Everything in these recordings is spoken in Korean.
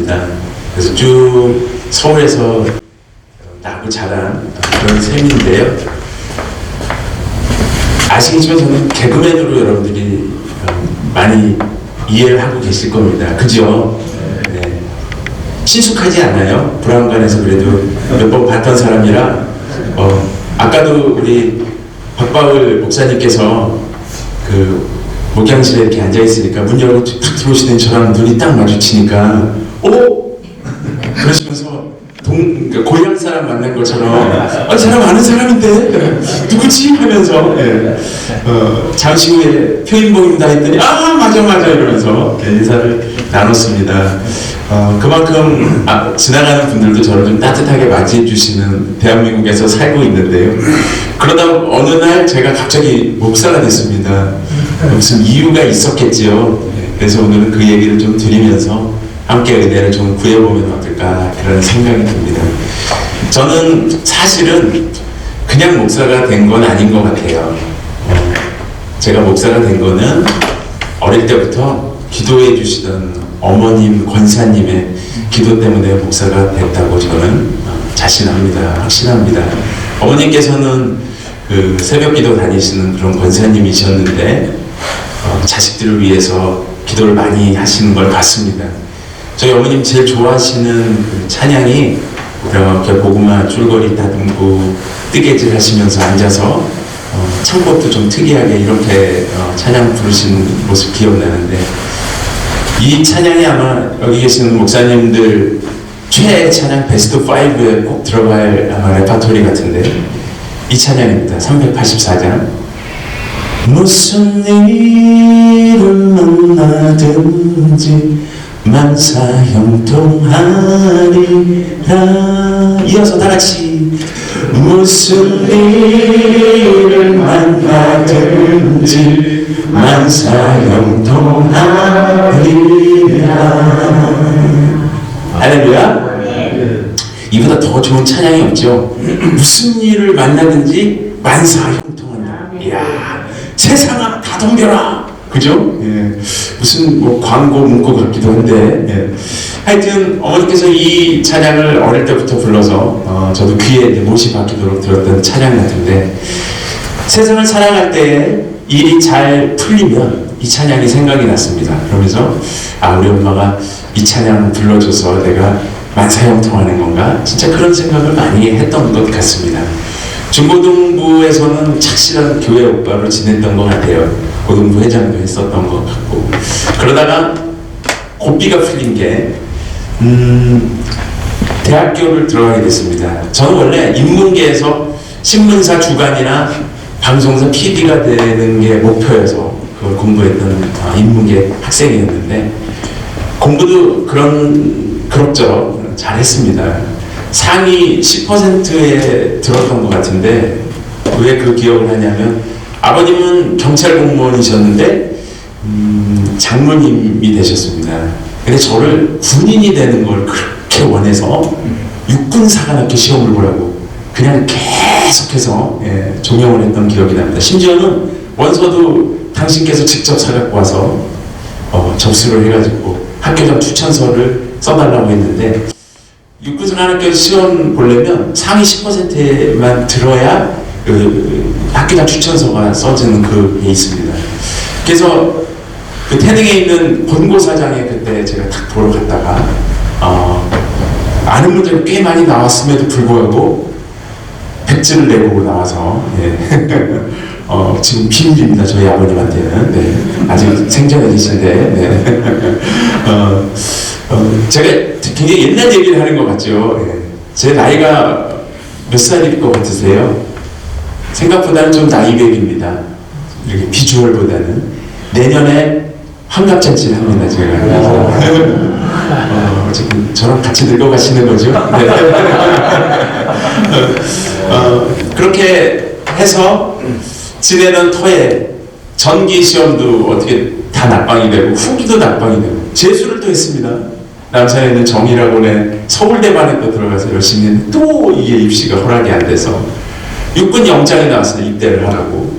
나눴습니다. 그래서 쭉 서울에서 나고 자란 그런 셈인데요. 아시겠지만 저는 개그맨으로 여러분들이 많이 이해를 하고 계실 겁니다. 그죠? 네. 친숙하지 않아요? 브라운관에서 그래도 몇 번 봤던 사람이라 아까도 우리 박바울 목사님께서 그 목양실에 이렇게 앉아있으니까 문 열고 탁 들어오시더니 저랑 눈이 딱 마주치니까 오! 그러시면서 고향 사람 만난 것처럼 사람 아는 사람인데 누구지? 하면서 잠시 후에 표인봉입니다 했더니 맞아 이러면서 인사를 나눴습니다. 그만큼 지나가는 분들도 저를 좀 따뜻하게 맞이해 주시는 대한민국에서 살고 있는데요. 그러다 어느 날 제가 갑자기 목사가 됐습니다. 무슨 이유가 있었겠지요. 그래서 오늘은 그 얘기를 좀 드리면서 함께 은혜를 좀 구해보면 어떨까 그런 생각이 듭니다. 저는 사실은 그냥 목사가 된 건 아닌 것 같아요. 제가 목사가 된 거는 어릴 때부터 기도해 주시던 어머님, 권사님의 기도 때문에 목사가 됐다고 저는 자신합니다. 확신합니다. 어머님께서는 그 새벽 기도 다니시는 그런 권사님이셨는데 자식들을 위해서 기도를 많이 하시는 걸 봤습니다. 저희 어머님 제일 좋아하시는 그 찬양이 이렇게 고구마 줄거리 다듬고 뜨개질 하시면서 앉아서 창법도 좀 특이하게 이렇게 찬양 부르시는 모습 기억나는데, 이 찬양이 아마 여기 계시는 목사님들 최애 찬양 베스트 5에 꼭 들어갈 아마 레파토리 같은데, 이 찬양입니다. 384장. 무슨 일을 만나든지 만사형통하리라. 이어서 다같이 무슨 일을 만나든지 만사형통하리라. 할렐루야. 이보다 더 좋은 찬양이 없죠. 무슨 일을 만나든지 만사형통한다. 이야, 세상아 다 덤벼라. 그죠? 예. 무슨 뭐 광고 문구 같기도 한데, 예. 하여튼 어머니께서 이 찬양을 어릴 때부터 불러서 저도 귀에 못이 박히도록 들었던 찬양 같은데, 세상을 살아갈 때 일이 잘 풀리면 이 찬양이 생각이 났습니다. 그러면서 우리 엄마가 이 찬양 불러줘서 내가 만사형통하는 건가? 진짜 그런 생각을 많이 했던 것 같습니다. 중고등부에서는 착실한 교회 오빠로 지냈던 것 같아요. 고등부 회장도 했었던 것 같고. 그러다가 고삐가 풀린 게 대학교를 들어가게 됐습니다. 저는 원래 인문계에서 신문사 주간이나 방송사 PD가 되는 게 목표여서 그걸 공부했던 인문계 학생이었는데, 공부도 그럭저럭 잘했습니다. 상위 10%에 들었던 것 같은데, 왜 그 기억을 하냐면 아버님은 경찰 공무원이셨는데 장로님이 되셨습니다. 근데 저를 군인이 되는 걸 그렇게 원해서 육군사관학교 시험을 보라고 그냥 계속해서 종용을 했던 기억이 납니다. 심지어는 원서도 당신께서 직접 사갖고 와서 접수를 해가지고 학교장 추천서를 써달라고 했는데, 육군사관학교 시험 보려면 상위 10%만 들어야 그 학교장 추천서가 써지는 그게 있습니다. 그래서 그 태릉에 있는 본고사장에 그때 제가 딱 보러 갔다가 아는 문제가 꽤 많이 나왔음에도 불구하고 백지를 내고 나와서 지금 비밀입니다. 저희 아버님한테는. 네. 아직 생전에 계신데. 네. 제가 굉장히 옛날 얘기를 하는 것 같죠. 제 나이가 몇 살일 것 같으세요? 생각보다는 좀 나이백입니다. 이렇게 비주얼보다는. 내년에 환갑잔치를 합니다, 제가. 지금 저랑 같이 늙어가시는 거죠? 네. 그렇게 해서 지내던 터에 전기 시험도 어떻게 다 낙방이 되고 후기도 낙방이 되고 재수를 또 했습니다. 남산에 있는 정의학원에 서울대반에 또 들어가서 열심히 했는데 또 이게 입시가 허락이 안 돼서 육군 영장이 나왔어요. 입대를 하라고.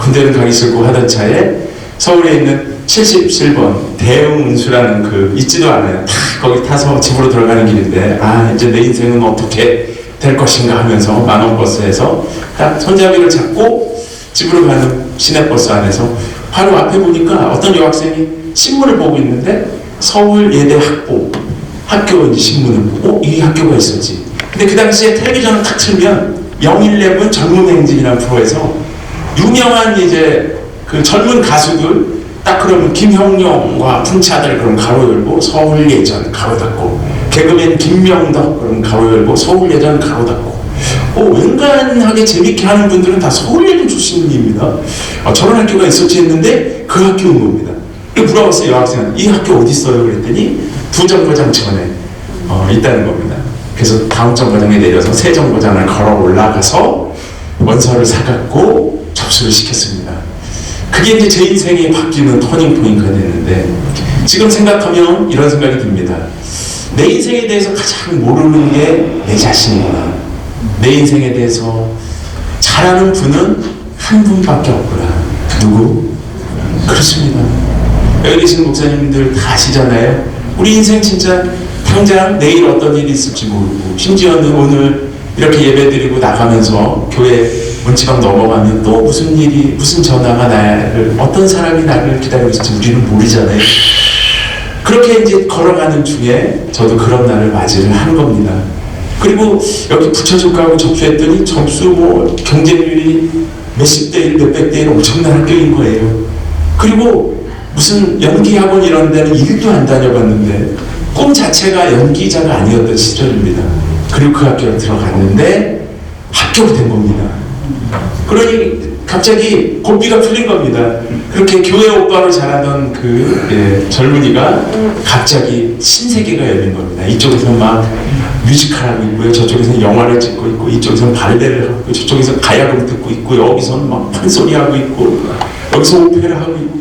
군대는 가기 싫고 하던 차에 서울에 있는 77번 대흥운수라는 그 있지도 않아요. 다 거기 타서 집으로 들어가는 길인데 이제 내 인생은 어떻게 될 것인가 하면서 만원버스에서 딱 손잡이를 잡고 집으로 가는 시내버스 안에서 바로 앞에 보니까 어떤 여학생이 신문을 보고 있는데 서울예대 학교 이제 신문을 보고 이 학교가 있었지. 근데 그 당시에 텔레비전을 탁 틀면 영일레븐 젊은 행진이라는 프로에서 유명한 이제 그 젊은 가수들 딱 그러면 김형룡과 풍차들 그럼 가로 열고 서울예전 가로 닫고 개그맨 김명덕 그럼 가로 열고 서울예전 가로 닫고 웬간하게 재밌게 하는 분들은 다 서울예전 출신입니다. 저런 학교가 있었지 했는데 그 학교인 겁니다. 물어봤어요. 여학생은 이 학교 어디 있어요? 그랬더니 두 정거장 전에 있다는 겁니다. 그래서 다음 정거장에 내려서 세 정거장을 걸어 올라가서 원서를 사갖고 접수를 시켰습니다. 그게 이제 제 인생이 바뀌는 터닝 포인트가 됐는데 지금 생각하면 이런 생각이 듭니다. 내 인생에 대해서 가장 모르는 게 내 자신이구나. 내 인생에 대해서 잘 아는 분은 한 분밖에 없구나. 누구? 그렇습니다. 여기 계신 목사님들 다 아시잖아요. 우리 인생 진짜 당장 내일 어떤 일이 있을지 모르고 심지어는 오늘 이렇게 예배드리고 나가면서 교회 문지방 넘어가면 또 무슨 전화가 어떤 사람이 나를 기다리고 있을지 우리는 모르잖아요. 그렇게 이제 걸어가는 중에 저도 그런 날을 맞이를 한 겁니다. 그리고 여기 부처조과하고 접수했더니 점수 경쟁률이 몇십 대 1, 몇백 대 1 엄청난 학교인 거예요. 그리고 무슨 연기학원 이런 데는 1도 안 다녀봤는데 꿈 자체가 연기자가 아니었던 시절입니다. 그리고 그 학교에 들어갔는데 합격이 된 겁니다. 그러니 갑자기 고삐가 풀린 겁니다. 그렇게 교회 오빠로 자라던 젊은이가 갑자기 신세계가 열린 겁니다. 이쪽에서 막 뮤지컬하고 있고요. 저쪽에서는 영화를 찍고 있고 이쪽에서는 발레를 하고 있고 저쪽에서 가야금 듣고 있고 여기서는 막 판소리 하고 있고 여기서 오페라 하고 있고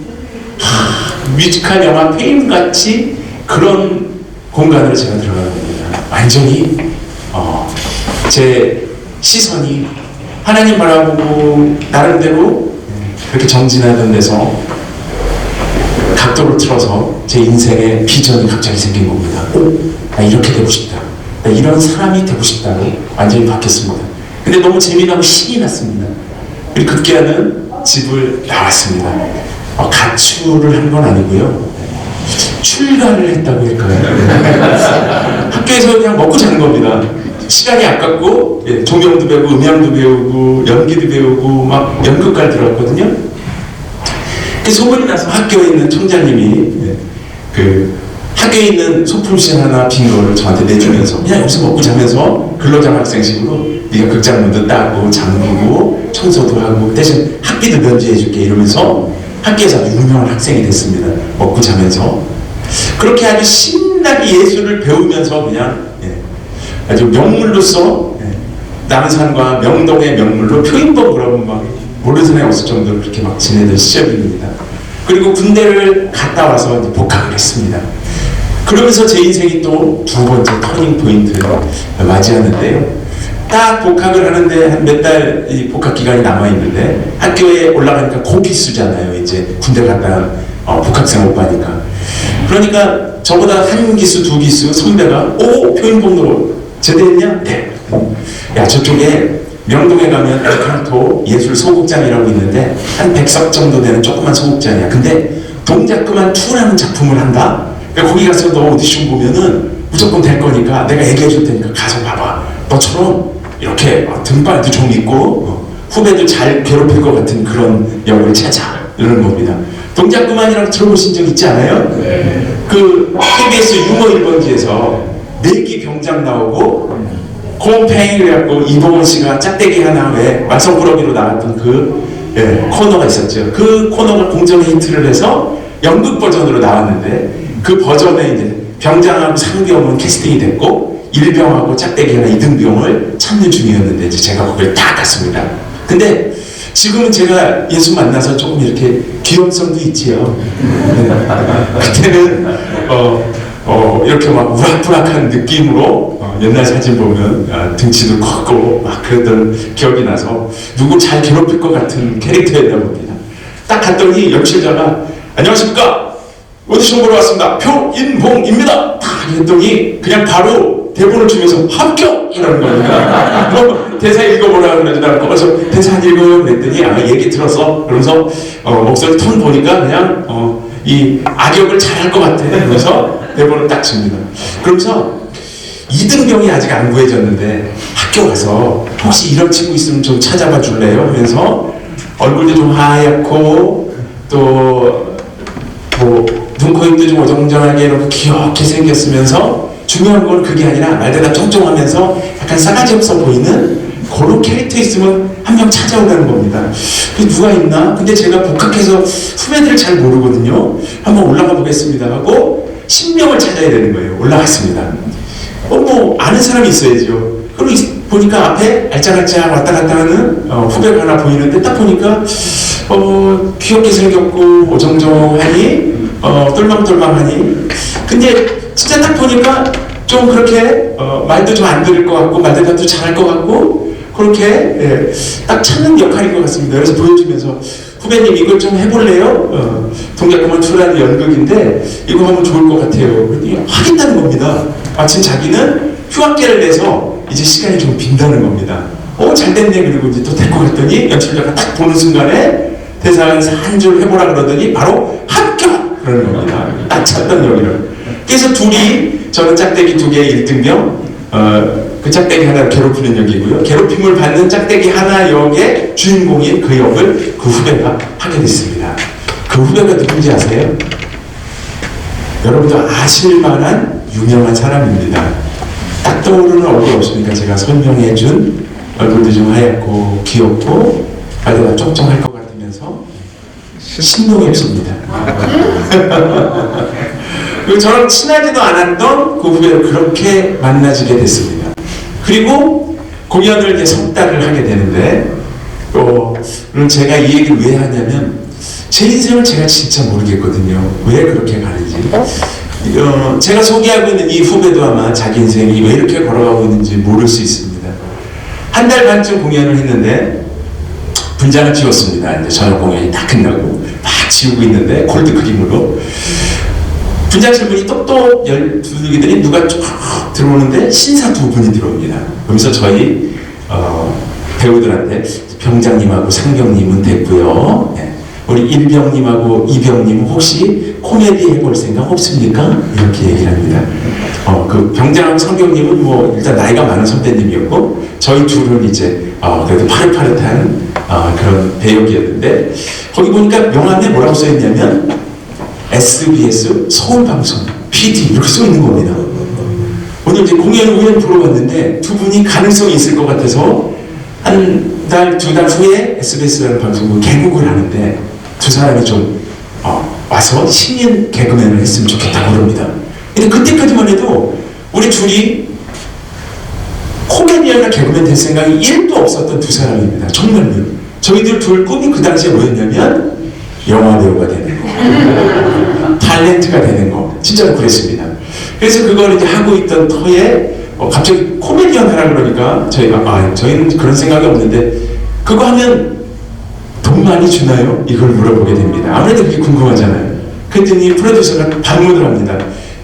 뮤지컬 영화 페임같이 그런 공간으로 제가 들어간 겁니다. 완전히 제 시선이 하나님 바라보고 나름대로 그렇게 정진하던 데서 각도를 틀어서 제 인생의 비전이 갑자기 생긴 겁니다. 나 이렇게 되고 싶다. 나 이런 사람이 되고 싶다고 완전히 바뀌었습니다. 근데 너무 재미나고 신이 났습니다. 그리고 급기야는 집을 나왔습니다. 가출을 한 건 아니고요. 출가를 했다고 할까요? 학교에서 그냥 먹고 자는 겁니다. 시간이 아깝고 조명도 배우고 음향도 배우고 연기도 배우고 막 연극까지 들었거든요. 소문이 나서 학교에 있는 총장님이 학교에 있는 소품실 하나 빈 거를 저한테 내주면서 그냥 여기서 먹고 자면서 근로장학생식으로 네가 극장문도 따고 장보고 청소도 하고 대신 학비도 면제해줄게 이러면서 학교에서 아주 유명한 학생이 됐습니다. 먹고 자면서 그렇게 아주 신나게 예술을 배우면서 그냥 아주 명물로서 남산과 명동의 명물로 표인법 그러면 막 모르는 사람이 없을 정도로 그렇게 막 지내던 시절입니다. 그리고 군대를 갔다 와서 이제 복학을 했습니다. 그러면서 제 인생이 또 두 번째 터닝 포인트를 맞이하는데요. 딱 복학을 하는데 한 몇 달 이 복학 기간이 남아 있는데 학교에 올라가니까 고기수잖아요. 이제 군대 갔다 복학생 오빠니까. 그러니까 저보다 한 기수 두 기수 선배가 표인법으로 제대했냐? 네. 야 저쪽에 명동에 가면 엘칸토 예술 소극장이라고 있는데 한 100석 정도 되는 조그만 소극장이야. 근데 동작그만 2라는 작품을 한다? 그러니까 거기 가서 너 오디션 보면은 무조건 될 거니까 내가 얘기해 줄 테니까 가서 봐봐. 너처럼 이렇게 등발도 좀 있고 후배들 잘 괴롭힐 것 같은 그런 역을 찾아. 이러는 겁니다. 동작그만이라고 들어보신 적 있지 않아요? 네. 그 KBS 유머 1번지에서 내기 병장 나오고 곰팽이 그래갖고 이봉원 씨가 짝대기 하나 왜 말썽꾸러기로 나왔던 코너가 있었죠. 그 코너가 공정에 히트를 해서 연극 버전으로 나왔는데 그 버전에 이제 병장하고 상병은 캐스팅이 됐고 일병하고 짝대기 하나 이등병을 찾는 중이었는데 이제 제가 거기를 딱 갔습니다. 근데 지금은 제가 예수 만나서 조금 이렇게 귀염성도 있지요. 그때는 이렇게 막 우락부락한 느낌으로 옛날 사진 보면 등치도 컸고 막 그랬던 기억이 나서 누구 잘 괴롭힐 것 같은 캐릭터였나 봅니다. 딱 갔더니 연출자가 안녕하십니까? 오디션 보러 왔습니다. 표인봉입니다. 딱 했더니 그냥 바로 대본을 주면서 합격! 이러는 겁니다. 뭐 대사 읽어보라 그러더라고. 그래서 대사 안 읽어요 그랬더니 얘기 들어서 그러면서 목소리 톤 보니까 그냥 이 악역을 잘할 것 같아. 그래서 대본을 딱 줍니다. 그러면서 이등병이 아직 안 구해졌는데 학교 가서 혹시 이런 친구 있으면 좀 찾아봐 줄래요? 그래서 얼굴도 좀 하얗고 또 뭐 눈, 코, 입도 좀 어정쩡하게 이렇게 귀엽게 생겼으면서 중요한 건 그게 아니라 말대답 쫑쫑하면서 약간 싸가지 없어 보이는 그런 캐릭터 있으면 한 명 찾아오라는 겁니다. 그게 누가 있나? 근데 제가 복학해서 후배들을 잘 모르거든요. 한번 올라가 보겠습니다 하고 신명을 찾아야 되는 거예요. 올라갔습니다. 뭐 아는 사람이 있어야죠. 그리고 보니까 앞에 알짱알짱 왔다 갔다 하는 후배가 하나 보이는데 딱 보니까 귀엽게 생겼고 오정정하니 똘망똘망하니 근데 진짜 딱 보니까 좀 그렇게 말도 좀 안 들을 것 같고 말대답도 잘할 것 같고 그렇게 딱 찾는 역할인 것 같습니다. 그래서 보여주면서 후배님 이걸 좀 해볼래요? 동작구만 투라는 연극인데 이거 하면 좋을 것 같아요. 그랬더니 하겠다는 겁니다. 마침 자기는 휴학계를 내서 이제 시간이 좀 빈다는 겁니다. 잘 됐네. 그리고 이제 또 데리고 갔더니 연출자가 딱 보는 순간에 대사는 한 줄 해보라 그러더니 바로 합격! 그러는 겁니다. 딱 찾던 여기를. 그래서 둘이 저는 짝대기 2개의 1등병 그 짝대기 하나를 괴롭히는 역이고요. 괴롭힘을 받는 짝대기 하나 역의 주인공인 그 역을 그 후배가 하게 됐습니다. 그 후배가 누군지 아세요? 여러분도 아실만한 유명한 사람입니다. 딱 떠오르는 얼굴 없으니까 제가 설명해준 얼굴도 좀 하얗고 귀엽고 말대답 쫑쫑할 것 같으면서 신동엽입니다. 그리고 저랑 친하지도 않았던 그 후배를 그렇게 만나지게 됐습니다. 그리고 공연을 이제 석 달을 하게 되는데 제가 이 얘기를 왜 하냐면 제 인생을 제가 진짜 모르겠거든요. 왜 그렇게 가는지. 제가 소개하고 있는 이 후배도 아마 자기 인생이 왜 이렇게 걸어가고 있는지 모를 수 있습니다. 한 달 반쯤 공연을 했는데 분장을 지웠습니다. 이제 저녁 공연이 다 끝나고 막 지우고 있는데 콜드 크림으로 분장실 분이 똑똑 12분이더니 누가 쭉 들어오는데 신사 2분이 들어옵니다. 그러면서 저희 배우들한테 병장님하고 상병님은 됐고요. 네. 우리 1병님하고 2병님은 혹시 코미디 해볼 생각 없습니까? 이렇게 얘기를 합니다. 그 병장하고 상병님은 뭐 일단 나이가 많은 선배님이었고 저희 둘은 이제 그래도 파릇파릇한 그런 배역이었는데 거기 보니까 명함에 뭐라고 써있냐면 SBS 서울방송 PD 이렇게 써있는 겁니다. 오늘 이제 공연을 우연히 보러 갔는데 두 분이 가능성이 있을 것 같아서 한 달, 2달 후에 SBS라는 방송국 개국을 하는데 두 사람이 좀 와서 신인 개그맨을 했으면 좋겠다고 그럽니다. 근데 그때까지만 해도 우리 둘이 코미디언이나 개그맨 될 생각이 1도 없었던 두 사람입니다. 정말요. 저희들 둘 꿈이 그 당시에 뭐였냐면 영화 배우가 되는 거, 탤런트가 되는 거, 진짜로 그랬습니다. 그래서 그걸 이제 하고 있던 터에 갑자기 코미디언 하라 그러니까 저희가 저희는 그런 생각이 없는데 그거 하면 돈 많이 주나요? 이걸 물어보게 됩니다. 아무래도 그게 궁금하잖아요. 그랬더니 프로듀서가 반문을 합니다.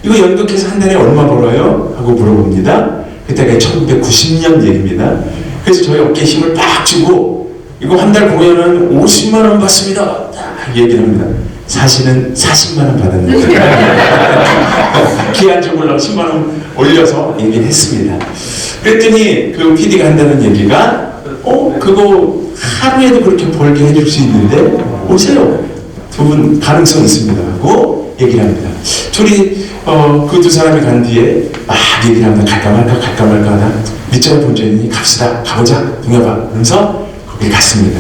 이거 연극해서 한 달에 얼마 벌어요? 하고 물어봅니다. 그때가 1990년 얘기입니다. 그래서 저희 어깨에 힘을 빡 주고 이거 한 달 공연은 50만 원 받습니다. 딱 얘기를 합니다. 사실은 40만 원 받았는데 기한 주물러 10만 원 올려서 얘기를 했습니다. 그랬더니 그 PD가 한다는 얘기가 그거 하루에도 그렇게 벌게 해줄 수 있는데 오세요. 두 분 가능성 있습니다 하고 얘기를 합니다. 둘이 그 두 사람이 간 뒤에 막 얘기를 합니다. 갈까 말까 하다 밑장을 본전이니 갑시다. 가보자 동엽아 그러면서 거기 갔습니다.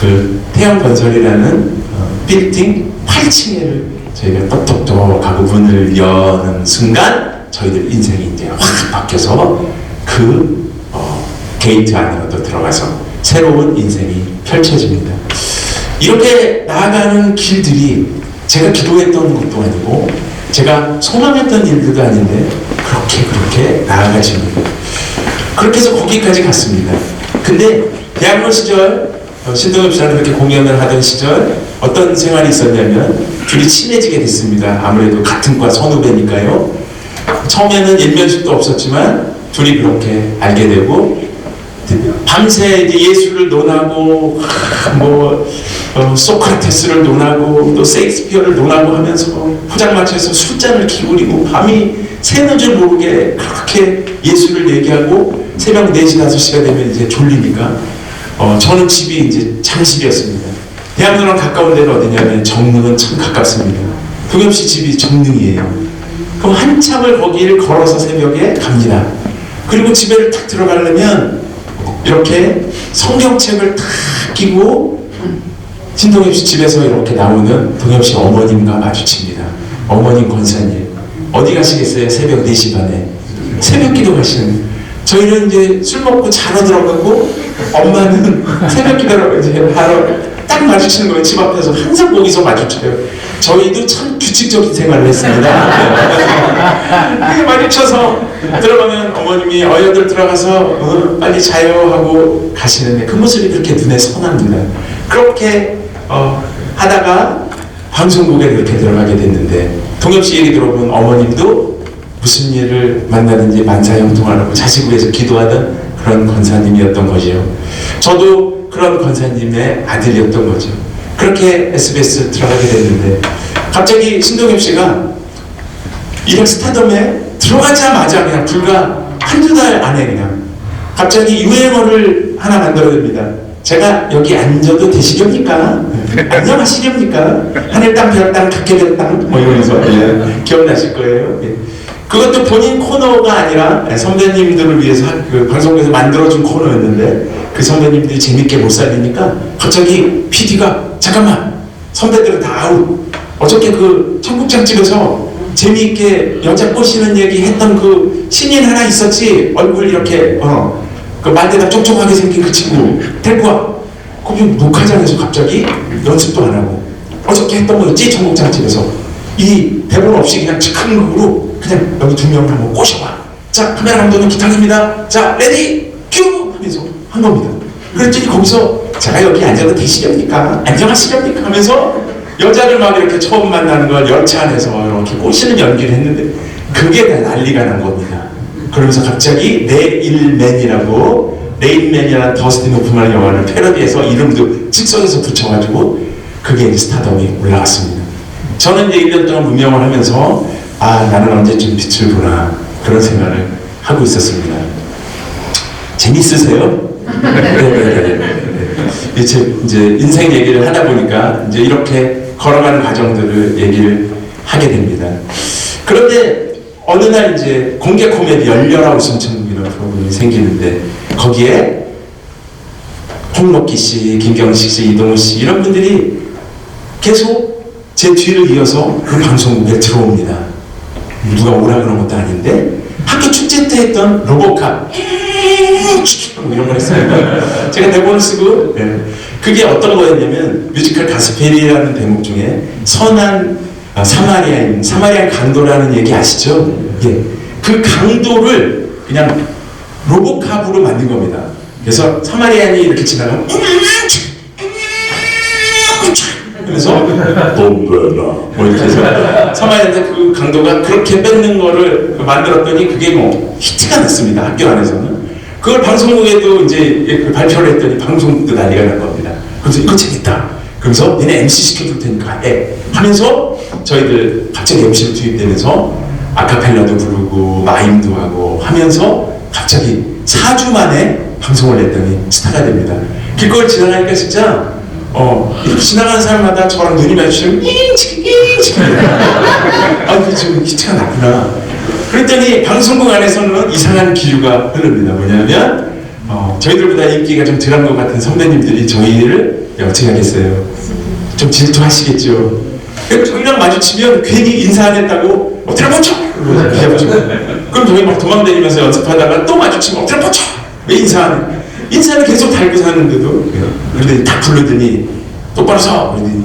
그 태양건설이라는 빌딩 8층에를 저희가 똑똑똑 하고 문을 여는 순간 저희들 인생이 이제 확 바뀌어서 그 게이트 안으로 또 들어가서 새로운 인생이 펼쳐집니다. 이렇게 나아가는 길들이 제가 기도했던 것도 아니고 제가 소망했던 일들도 아닌데 그렇게 나아가십니다. 그렇게 해서 거기까지 갔습니다. 근데 대학로 시절 신동엽 씨랑 이렇게 공연을 하던 시절 어떤 생활이 있었냐면 둘이 친해지게 됐습니다. 아무래도 같은 과 선후배니까요. 처음에는 일면식도 없었지만 둘이 그렇게 알게 되고 밤새 이제 예술을 논하고 소크라테스를 논하고 또 셰익스피어를 논하고 하면서 포장마차에서 술잔을 기울이고 밤이 새는 줄 모르게 그렇게 예술을 얘기하고 새벽 4시, 5시가 되면 이제 졸리니까 저는 집이 이제 잠실이었습니다. 대학로랑 가까운 데는 어디냐면 정릉은 참 가깝습니다. 동엽 씨 집이 정릉이에요. 그럼 한참을 거기를 걸어서 새벽에 갑니다. 그리고 집에 탁 들어가려면 이렇게 성경책을 탁 끼고 신동엽 씨 집에서 이렇게 나오는 동엽 씨 어머님과 마주칩니다. 어머님 권사님 어디 가시겠어요? 새벽 4시 반에 새벽 기도 가시는. 저희는 이제 술 먹고 자러 들어가고 엄마는 새벽 기도라고 이제 바로 딱 마주치는 거예요. 집 앞에서 항상 거기서 마주쳐요. 저희도 참 규칙적인 생활을 했습니다. 이렇게 마주쳐서 들어가면 어머님이 어여들 들어가서 빨리 자요 하고 가시는데 그 모습이 그렇게 눈에 선합니다. 그렇게 하다가 방송국에 이렇게 들어가게 됐는데 동엽 씨 얘기 들어보면 어머님도 무슨 일을 만나든지 만사형통하라고 자식을 위해서 기도하던 그런 권사님이었던 거죠. 저도 그런 권사님의 아들이었던 거죠. 그렇게 SBS 들어가게 됐는데 갑자기 신동엽 씨가 이런 스타덤에 들어가자마자 그냥 불과 한두 달 안에 그냥 갑자기 유행어를 하나 만들어냅니다. 제가 여기 앉아도 되시렵니까? 안녕하시렵니까? 하늘 땅, 별 땅, 각계별 땅 뭐 이러면서 기억나실 거예요. 그것도 본인 코너가 아니라 선배님들을 위해서 그 방송국에서 만들어준 코너였는데 그 선배님들이 재밌게 못 살리니까 갑자기 PD가 잠깐만 선배들은 다 아웃. 어저께 그 청국장 집에서 재미있게 여자 꼬시는 얘기 했던 그 신인 하나 있었지. 얼굴 이렇게 그 말대가 쫑쫑하게 생긴 그 친구 데리고 와. 거기 녹화장에서 갑자기 연습도 안 하고 어저께 했던 거 있지 청국장 집에서 이 대본 없이 그냥 즉흥으로 그냥 여기 2명을 한번 꼬셔봐. 자 카메라 감독은 기탁입니다. 자 레디 큐 하면서 한 겁니다. 그랬더니 거기서 제가 여기 앉아도 되시렵니까? 안녕하시렵니까? 하면서 여자를 막 이렇게 처음 만나는 걸 열차 안에서 이렇게 꼬시는 연기를 했는데 그게 다 난리가 난 겁니다. 그러면서 갑자기 레인맨이라는 더스틴 호프만 영화를 패러디해서 이름도 즉석에서 붙여가지고 그게 이제 스타덤이 올라왔습니다. 저는 이제 1년 동안 문명을 하면서 나는 언제쯤 빛을 보나 그런 생각을 하고 있었습니다. 재밌으세요? 이제 인생 얘기를 하다 보니까 이제 이렇게 걸어가는 과정들을 얘기를 하게 됩니다. 그런데 어느 날 이제 공개 코미디 열려라 웃음천국이라는 프로그램이 생기는데 거기에 홍록기 씨, 김경식 씨, 이동우 씨 이런 분들이 계속 제 뒤를 이어서 그 방송국에 들어옵니다. 누가 오라 그런 것도 아닌데 학교 축제 때 했던 로보캅 이런 걸 했어요. 제가 대본을 쓰고 그게 어떤 거였냐면 뮤지컬 가스펠이라는 대목 중에 선한 사마리안 강도라는 얘기 아시죠? 예. 그 강도를 그냥 로보캅으로 만든 겁니다. 그래서 사마리안이 이렇게 지나가면 그래서 bombe나 뭐 이렇게 해서 사마리안한테 그 강도가 그렇게 뺏는 거를 만들었더니 그게 뭐 히트가 났습니다. 학교 안에서는. 그걸 방송국에도 이제 발표를 했더니 방송국도 난리가 난 겁니다. 그래서 이거 재밌다. 그래서 니네 MC 시켜줄 테니까 해. 하면서 저희들 갑자기 MC를 투입되면서 아카펠라도 부르고 마임도 하고 하면서 갑자기 4주 만에 방송을 냈더니 스타가 됩니다. 길거리 지나가니까 진짜 이렇게 지나가는 사람마다 저랑 눈이 마주치면 잉치기 그 지금 히트가 났구나. 그랬더니 방송국 안에서는 이상한 기류가 흐릅니다. 뭐냐면 저희들보다 인기가 좀 덜한 것 같은 선배님들이 저희를 어떻게 하겠어요? 좀 질투하시겠죠. 저희랑 마주치면 괜히 인사 안 했다고 엎드려 뻗쳐! 그럼 저희 막 도망다니면서 연습하다가 또 마주치면 엎드려 뻗쳐! 왜 인사 안 해? 인사를 계속 달고 사는데도 그런데 딱 부르더니 똑바로 서! 그러더니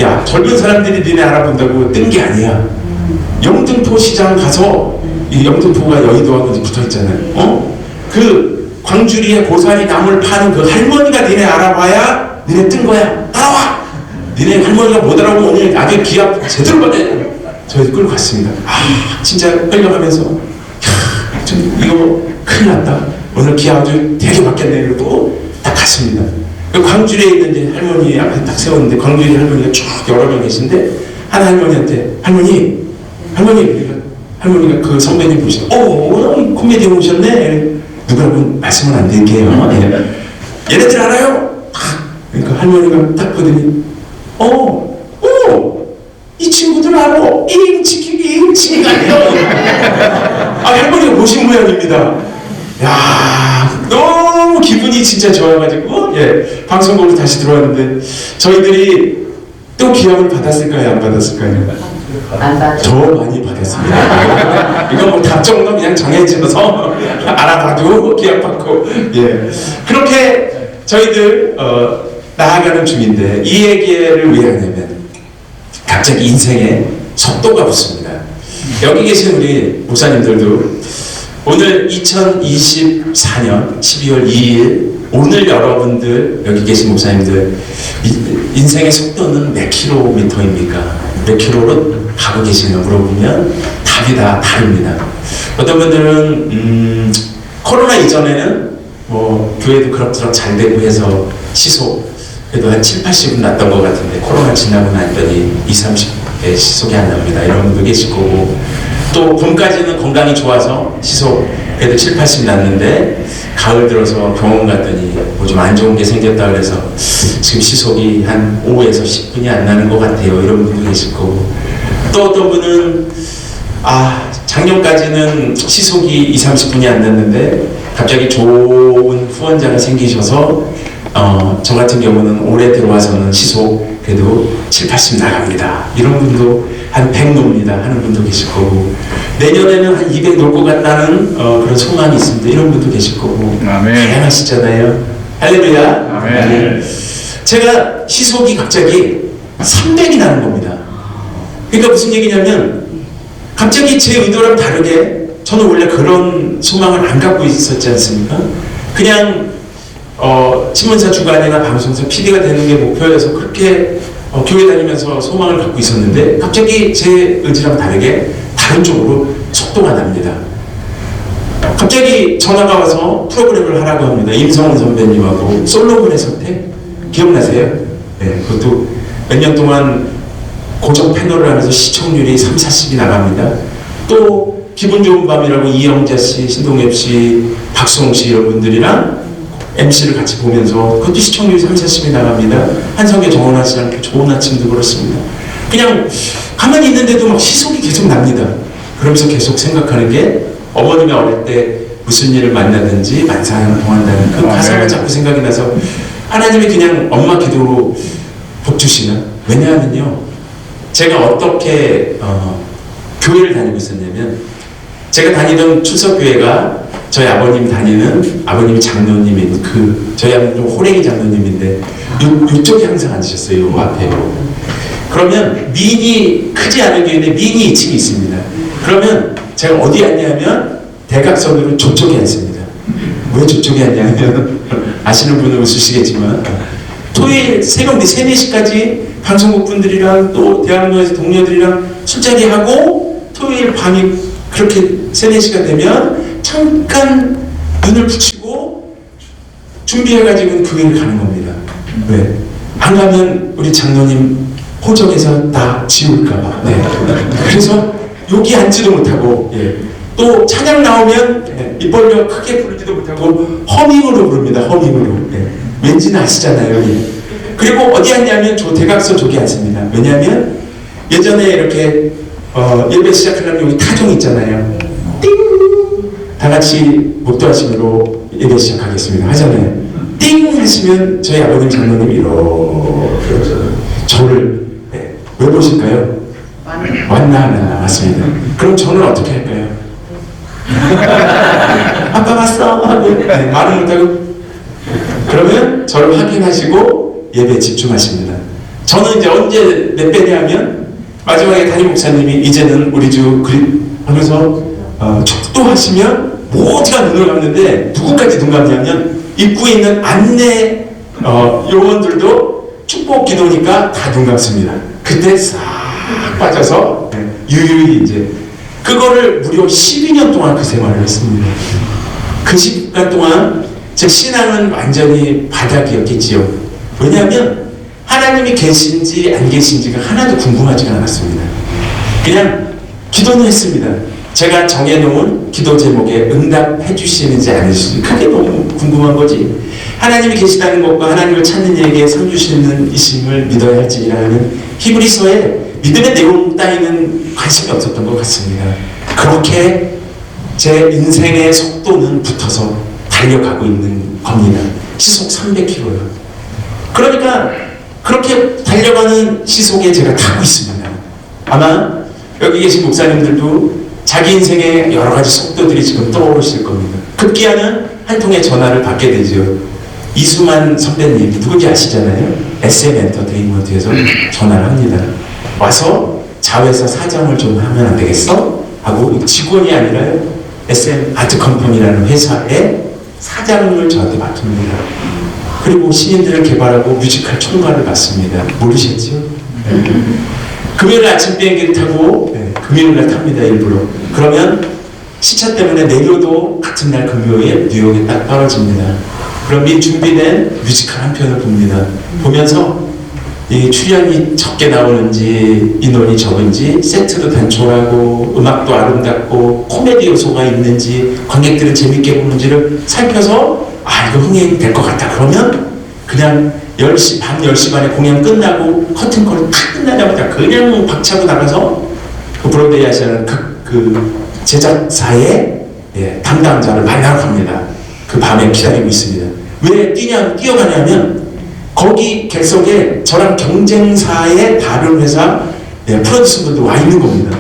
야 젊은 사람들이 니네 알아본다고 뜬 게 아니야. 영등포 시장 가서 이 영등포가 여의도하고 붙어 있잖아요. 그 광주리에 고사리 나물 파는 그 할머니가 니네 알아봐야 니네 뜬 거야. 따라와. 니네 할머니가 못 알아보고 오늘 아주 기합 제대로 받아야 돼. 저희 끌고 갔습니다. 진짜 끌려가면서 좀 이거 큰일 났다. 오늘 기합 아주 되게 받겠네. 이러고 딱 갔습니다. 광주리에 있는 이제 할머니 앞에 딱 세웠는데 광주리 할머니가 쭉 여러 명 계신데 한 할머니한테 할머니가 그 선배님 보시고 코미디언 오셨네. 누구라고 말씀은 안 드릴게요. 얘네들 알아요? 그러니까 할머니가 딱 보더니 이 친구들 알아. 이응치기가 아니에요. 할머니가 보신 모양입니다. 야, 너무 기분이 진짜 좋아가지고 방송국으로 다시 들어왔는데 저희들이 또 기합을 받았을까요? 안 받았을까요? 더 많이 받았습니다. 이거 뭐 답정너 그냥 정해져서 알아봐도 기합 받고 그렇게 저희들 나아가는 중인데 이 얘기를 왜 하냐면 갑자기 인생에 속도가 붙습니다. 여기 계신 우리 목사님들도 오늘 2024년 12월 2일 오늘 여러분들 여기 계신 목사님들 인생의 속도는 몇 킬로미터입니까? 몇 킬로로 가고 계시냐 물어보면 답이 다 다릅니다. 어떤 분들은 코로나 이전에는 뭐 교회도 그럭저럭 잘 되고 해서 시속 그래도 한 7, 80은 났던 것 같은데 코로나 지나고 나더니 20, 30에 시속이 안 납니다. 이런 분도 계실 거고 또 봄까지는 건강이 좋아서 시속 그래도 7, 80 났는데 가을 들어서 병원 갔더니 뭐 좀 안 좋은 게 생겼다 그래서 지금 시속이 한 5에서 10분이 안 나는 것 같아요. 이런 분도 계실 거고 또 어떤 분은 작년까지는 시속이 20, 30분이 안 났는데 갑자기 좋은 후원자가 생기셔서 저 같은 경우는 올해 들어와서는 시속 그래도 7, 80 나갑니다. 이런 분도 한 100 놉니다 하는 분도 계실 거고 내년에는 한 200 놓을 것 같다는 그런 소망이 있습니다. 이런 분도 계실 거고 다양하시잖아요. 할렐루야. 아멘. 제가 시속이 갑자기 300이 나는 겁니다. 그러니까 무슨 얘기냐면 갑자기 제 의도랑 다르게 저는 원래 그런 소망을 안 갖고 있었지 않습니까? 그냥 신문사 주간이나 방송사 PD가 되는 게 목표여서 그렇게 교회 다니면서 소망을 갖고 있었는데 갑자기 제 의지랑 다르게 다른 쪽으로 속도가 납니다. 갑자기 전화가 와서 프로그램을 하라고 합니다. 임성훈 선배님하고 솔로몬의 선택 기억나세요? 네, 그것도 몇 년 동안 고정 패널을 하면서 시청률이 3, 40이 나갑니다. 또 기분 좋은 밤이라고 이영자 씨, 신동엽 씨, 박수홍 씨 이런 분들이랑 MC를 같이 보면서 그것도 시청률이 3, 40이 나갑니다. 한성계 정원아 씨랑 좋은 아침도 그렇습니다. 그냥 가만히 있는데도 막 시속이 계속 납니다. 그러면서 계속 생각하는 게 어머님이 어릴 때 무슨 일을 만나든지 만사형을 통한다는 그 가사가 자꾸 생각이 나서 하나님이 그냥 엄마 기도로 복 주시나? 왜냐하면요 제가 어떻게 교회를 다니고 있었냐면 제가 다니던 출석교회가 저희 아버님 다니는 아버님이 장로님인 저희 아버님 좀 호랭이 장로님인데 이쪽에 항상 앉으셨어요. 요 앞에요. 그러면 미니 크지 않은 교회인데 미니 2층이 있습니다. 그러면 제가 어디 앉냐면 대각선으로 저쪽에 앉습니다. 왜 저쪽에 앉냐면 아시는 분은 웃으시겠지만 토요일 새벽 3, 4시까지 방송국 분들이랑 또 대학로에서 동료들이랑 술자리하고 토요일 밤이 그렇게 3, 4시가 되면 잠깐 눈을 붙이고 준비해가지고 교회를 가는 겁니다. 왜? 안 가면 우리 장로님 호적에서 다 지울까봐. 네. 그래서 여기 앉지도 못하고 또 찬양 나오면 입 벌려 크게 부르지도 못하고 허밍으로 부릅니다. 허밍으로. 왠지는 아시잖아요. 그리고 어디 앉냐면 저 대각선 저기 앉습니다. 왜냐하면 예전에 이렇게 예배 시작하려면 여기 타종 있잖아요. 띵! 다 같이 목도하심으로 예배 시작하겠습니다. 하잖아요. 띵! 하시면 저희 아버님 장로님이 이렇게 저를 왜 보실까요? 왔나 안 왔나 맞습니다. 그럼 저는 어떻게 할까요? 아빠 왔어 하고 말을 못하고 그러면 저를 확인하시고 예배에 집중하십니다. 저는 이제 언제 몇 배냐 하면 마지막에 담임 목사님이 이제는 우리 주 하면서 축도하시면 모두가 눈을 감는데 누구까지 눈 감냐면 입구에 있는 안내 요원들도 축복 기도니까 다 눈 감습니다. 그때 싹 빠져서 유유히 이제 그거를 무려 12년 동안 그 생활을 했습니다. 그 시간 동안 제 신앙은 완전히 바닥이었겠지요. 왜냐하면 하나님이 계신지 안 계신지가 하나도 궁금하지가 않았습니다. 그냥 기도는 했습니다. 제가 정해놓은 기도 제목에 응답해 주시는지 안 해주시는지 그게 너무 궁금한 거지. 하나님이 계시다는 것과 하나님을 찾는 이에게 상 주시는 이심을 믿어야 할지라는 히브리서의 믿음의 내용 따위는 관심이 없었던 것 같습니다. 그렇게 제 인생의 속도는 붙어서 달려가고 있는 겁니다. 시속 300km요. 그러니까 그렇게 달려가는 시속에 제가 타고 있습니다. 아마 여기 계신 목사님들도 자기 인생의 여러 가지 속도들이 지금 떠오르실 겁니다. 급기야는 한 통의 전화를 받게 되죠. 이수만 선배님 누군지 아시잖아요. SM 엔터테인먼트에서 전화를 합니다. 와서 자회사 사장을 좀 하면 안 되겠어? 하고 직원이 아니라요. SM 아트 컴퍼니라는 회사의 사장을 저한테 맡깁니다. 그리고 신인들을 개발하고 뮤지컬 총괄을 맡습니다. 모르셨죠? 금요일 아침 비행기를 타고 금요일날 탑니다. 일부러. 그러면 시차 때문에 내려도 같은 날 금요일 뉴욕에 딱 떨어집니다. 그럼 미리 준비된 뮤지컬 한 편을 봅니다. 보면서 이 출연이 적게 나오는지 인원이 적은지 세트도 단촐하고 음악도 아름답고 코미디 요소가 있는지 관객들은 재밌게 보는지를 살펴서 이거 흥행이 될 것 같다. 그러면 그냥 10시, 밤 10시 반에 공연 끝나고 커튼콜이 탁 끝나자마자 그냥 박차고 나가서 그 브로드웨이 하시는 그 제작사의 담당자를 만나러 갑니다. 그 밤에 기다리고 있습니다. 왜 뛰어가냐면 거기 객석에 저랑 경쟁사의 다른 회사 프로듀서들도 와 있는 겁니다.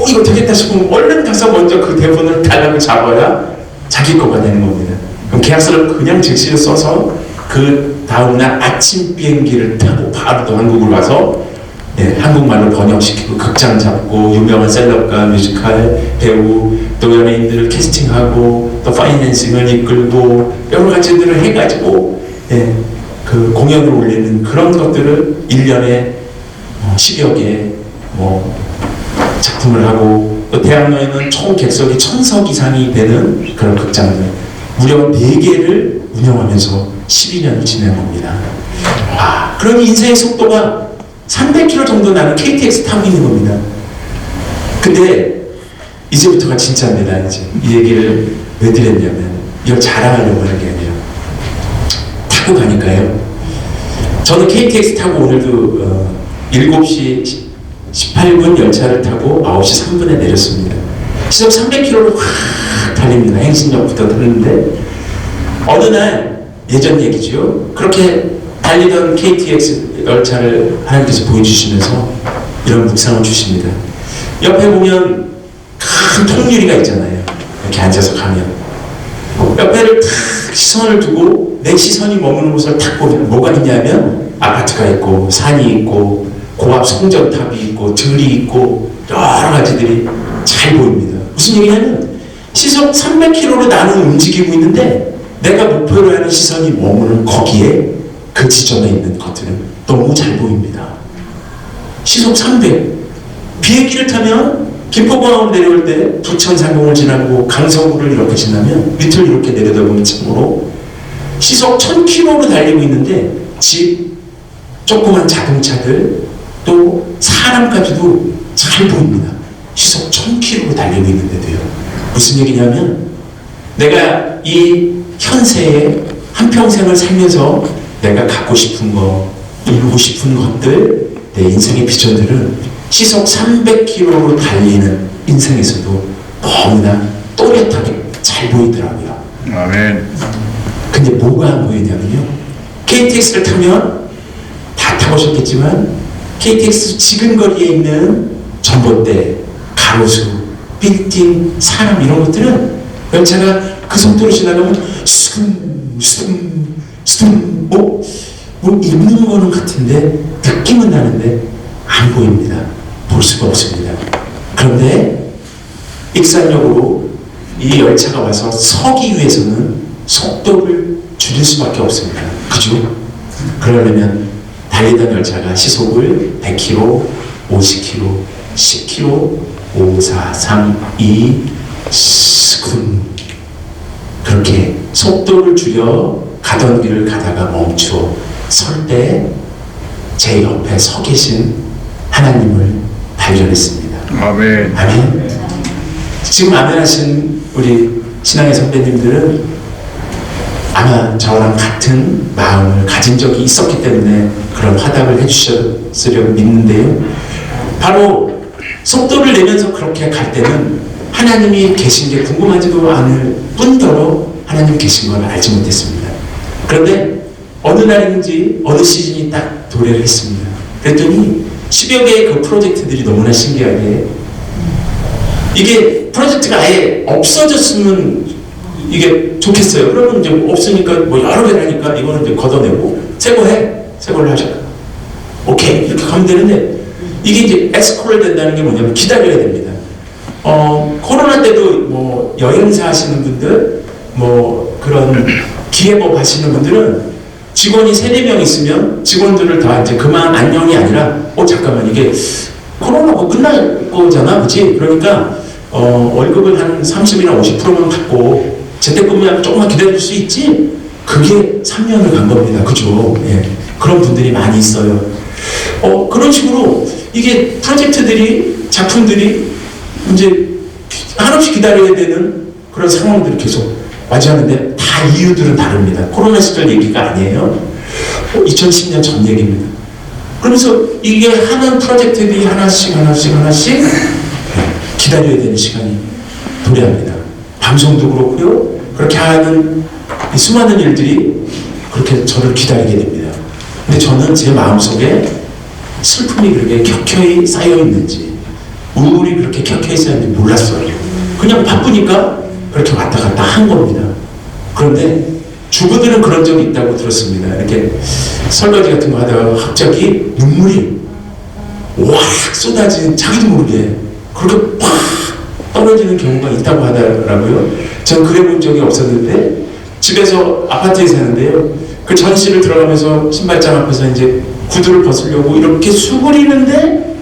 이거 되겠다 싶으면 얼른 가서 먼저 그 대본을 달라고 잡아야 자기 거가 되는 겁니다. 그럼 계약서를 그냥 즉시로 써서 그 다음날 아침 비행기를 타고 바로 또 한국으로 와서 한국말로 번역시키고 극장 잡고 유명한 셀럽과 뮤지컬 배우 또 연예인들을 캐스팅하고 또 파이낸싱을 이끌고 여러 가지들을 해가지고 그 공연을 올리는 그런 것들을 1년에 10여 개 작품을 하고 또 대학로에는 총 객석이 1000석 이상이 되는 그런 극장들 무려 4개를 운영하면서 12년을 지낸 겁니다. 그럼 인생의 속도가 300km 정도 나는 KTX 타고 있는 겁니다. 근데 이제부터가 진짜입니다. 이제 이 얘기를 왜 드렸냐면 이걸 자랑하려고 하는 게 아니라 타고 가니까요. 저는 KTX 타고 오늘도 7시 18분 열차를 타고 9시 3분에 내렸습니다. 시속 300km로 확 달립니다. 행신역부터 타는데 어느 날 예전 얘기죠. 그렇게 달리던 KTX 열차를 하나님께서 보여주시면서 이런 묵상을 주십니다. 옆에 보면 큰 통유리가 있잖아요. 이렇게 앉아서 가면 옆에를 탁 시선을 두고 내 시선이 머무는 곳을 탁 보면 뭐가 있냐면 아파트가 있고 산이 있고 고압 송전탑이 있고 들이 있고 여러 가지들이 잘 보입니다. 무슨 얘기냐면 시속 300km로 나는 움직이고 있는데 내가 목표로 하는 시선이 머무는 거기에 그 지점에 있는 것들은 너무 잘 보입니다. 시속 300. 비행기를 타면 김포공항으로 내려올 때 부천상공을 지나고 강서구를 이렇게 지나면 밑을 이렇게 내려다보면 참으로 시속 1000km로 달리고 있는데 집, 조그만 자동차들 또 사람까지도 잘 보입니다. 시속 1000km로 달리고 있는데도요. 무슨 얘기냐면 내가 이 현세에 한평생을 살면서 내가 갖고 싶은 거, 이루고 싶은 것들, 내 인생의 비전들은 시속 300km로 달리는 인생에서도 너무나 또렷하게 잘 보이더라고요. 아멘. 근데 뭐가 안 보이냐면요. KTX를 타면 다 타보셨겠지만 KTX 지근거리에 있는 전봇대, 가로수, 빌딩, 사람 이런 것들은 열차가 그 속도로 지나가면 수금 뭐 있는 거는 같은데 느낌은 나는데 안 보입니다. 볼 수가 없습니다. 그런데 익산역으로 이 열차가 와서 서기 위해서는 속도를 줄일 수밖에 없습니다. 그죠? 그러려면 달리던 열차가 시속을 100km, 50km, 10km, 5, 4, 3, 2, 스쿵 그렇게 속도를 줄여 가던 길을 가다가 멈추어 설 때 제 옆에 서 계신 하나님을 발견했습니다. 아멘. 아멘. 지금 아멘하신 우리 신앙의 선배님들은 아마 저랑 같은 마음을 가진 적이 있었기 때문에 그런 화답을 해주셨으려고 믿는데요. 바로 속도를 내면서 그렇게 갈 때는 하나님이 계신 게 궁금하지도 않을 뿐더러 하나님 계신 걸 알지 못했습니다. 그런데 어느 날인지 어느 시즌이 딱 도래를 했습니다. 그랬더니 10여 개의 그 프로젝트들이 너무나 신기하게 이게 프로젝트가 아예 없어졌으면 이게 좋겠어요. 그러면 이제 없으니까 뭐 여러 개를 하니까 이거는 이제 걷어내고 새 거 해. 새 걸로 하자. 오케이. 이렇게 가면 되는데 이게 이제 에스코를 된다는 게 뭐냐면 기다려야 됩니다. 코로나 때도 뭐 여행사 하시는 분들 뭐 그런 기획업 하시는 분들은 직원이 3-4명 있으면 직원들을 다 이제 그만 안녕이 아니라 잠깐만 이게 코로나가 끝날 거잖아 그치? 그러니까 월급을 한 30이나 50%만 받고 재택근무하면 조금만 기다릴 수 있지? 그게 3년을 간 겁니다. 그죠? 예. 그런 분들이 많이 있어요. 그런 식으로 이게 프로젝트들이 작품들이 이제 한없이 기다려야 되는 그런 상황들이 계속 맞이하는데 다 이유들은 다릅니다. 코로나 시절 얘기가 아니에요. 2010년 전 얘기입니다. 그러면서 이게 하는 프로젝트들이 하나씩 기다려야 되는 시간이 도래합니다. 방송도 그렇고요. 그렇게 하는 수많은 일들이 그렇게 저를 기다리게 됩니다. 근데 저는 제 마음속에 슬픔이 그렇게 켜켜이 쌓여 있는지 우울이 그렇게 켜켜이 쌓여 있는지 몰랐어요. 그냥 바쁘니까 그렇게 왔다 갔다 한 겁니다. 그런데 주부들은 그런 적이 있다고 들었습니다. 이렇게 설거지 같은 거 하다가 갑자기 눈물이 와락 쏟아지는 자기도 모르게 그렇게 팍 떨어지는 경우가 있다고 하더라고요. 전 그래 본 적이 없었는데 집에서 아파트에 사는데요. 그 전실을 들어가면서 신발장 앞에서 이제 구두를 벗으려고 이렇게 수그리는데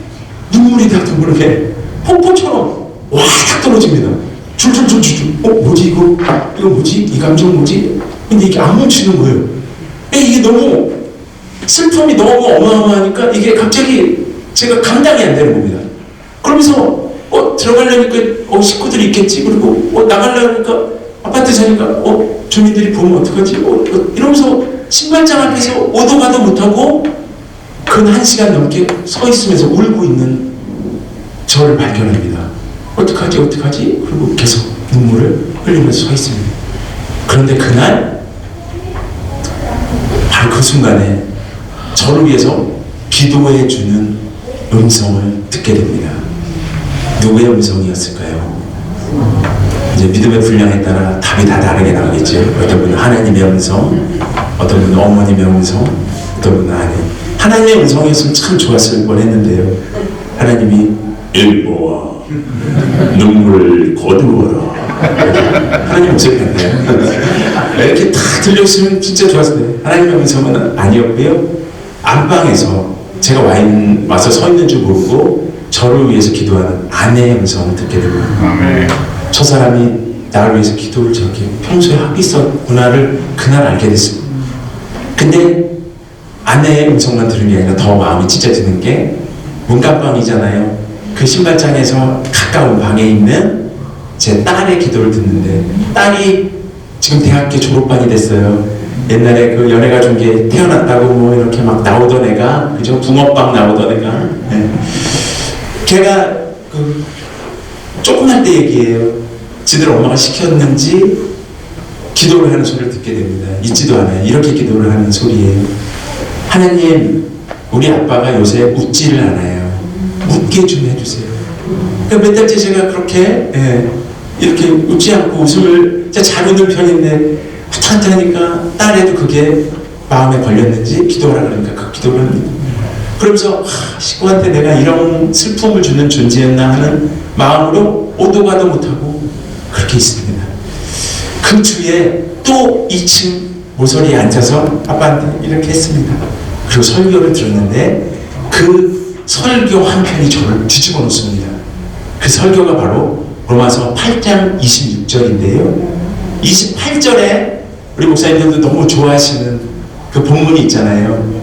눈물이 다 모르게 폭포처럼 와락 떨어집니다. 줄줄줄줄. 뭐지 이거? 이거 뭐지? 이 감정 뭐지? 근데 이게 안 멈추는 거예요. 이게 너무 슬픔이 너무 어마어마하니까 이게 갑자기 제가 감당이 안 되는 겁니다. 그러면서 들어가려니까 식구들이 있겠지. 그리고 나가려니까 아파트 사니까 주민들이 보면 어떡하지? 이러면서 신발장 앞에서 오도 가도 못하고 근 1시간 넘게 서 있으면서 울고 있는 저를 발견합니다. 어떡하지? 그리고 계속 눈물을 흘리면서 서 있습니다. 그런데 그날 바로 그 순간에 저를 위해서 기도해주는 음성을 듣게 됩니다. 누구의 음성이었을까요? 이제 믿음의 분량에 따라 답이 다 다르게 나오겠죠. 어떤 분은 하나님의 음성, 어떤 분은 어머님의 음성, 어떤 분은 하나님의 음성이었으면 참 좋았을 뻔했는데요. 하나님이 일보아 눈물을 거두어라. 하나님 목소리 같네요. 이렇게 다 들렸으면 진짜 좋았을 텐데 하나님의 음성은 아니었고요. 안방에서 제가 와서 서 있는 줄 모르고 저를 위해서 기도하는 아내의 음성을 듣게 됩니다. 저 사람이 나를 위해서 기도를 저렇게 평소에 하고 있었구나를 그날 알게 됐습니다. 근데 아내의 음성만 들은 게 아니라 더 마음이 찢어지는 게 문간방이잖아요. 그 신발장에서 가까운 방에 있는 제 딸의 기도를 듣는데 딸이 지금 대학교 졸업반이 됐어요. 옛날에 그 연예가족에 태어났다고 뭐 이렇게 막 나오던 애가 그죠? 붕어빵 나오던 애가 걔가 그 조그만 때 얘기예요. 지들 엄마가 시켰는지 기도를 하는 소리를 듣게 됩니다. 잊지도 않아요. 이렇게 기도를 하는 소리예요. 하나님, 우리 아빠가 요새 웃지를 않아요. 웃게 좀 해주세요. 그러니까 몇 달째 제가 그렇게 이렇게 웃지 않고 웃음을 잘 웃는 편인데 하니까 딸에도 그게 마음에 걸렸는지 기도하라 그러니까 그 기도를 합니다. 그러면서 식구한테 내가 이런 슬픔을 주는 존재였나 하는 마음으로 오도 가도 못하고 그렇게 있습니다. 그 주에 또 2층 모서리에 앉아서 아빠한테 이렇게 했습니다. 그리고 설교를 들었는데 그 설교 한 편이 저를 뒤집어 놓습니다. 그 설교가 바로 로마서 8장 26절인데요. 28절에 우리 목사님들도 너무 좋아하시는 그 본문이 있잖아요.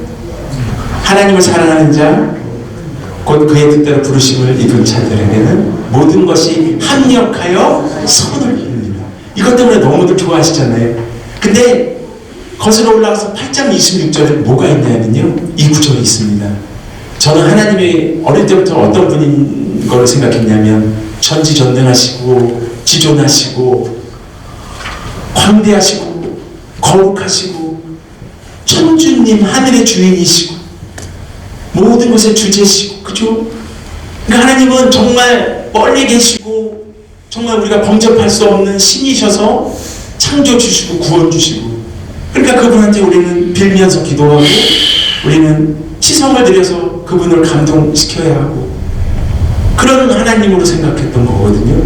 하나님을 사랑하는 자, 곧 그의 뜻대로 부르심을 입은 자들에게는 모든 것이 합력하여 선을 이룹니다. 이것 때문에 너무들 좋아하시잖아요. 근데 거슬러 올라가서 8장 26절에 뭐가 있냐면요, 이 구절이 있습니다. 저는 하나님이 어릴 때부터 어떤 분인 걸 생각했냐면 전지전능하시고 지존하시고 광대하시고 거룩하시고 천주님, 하늘의 주인이시고 모든 것의 주제시고, 그죠? 그러니까 하나님은 정말 멀리 계시고 정말 우리가 범접할 수 없는 신이셔서 창조 주시고 구원 주시고, 그러니까 그분한테 우리는 빌면서 기도하고 우리는 치성을 드려서 그분을 감동시켜야 하고, 그런 하나님으로 생각했던 거거든요.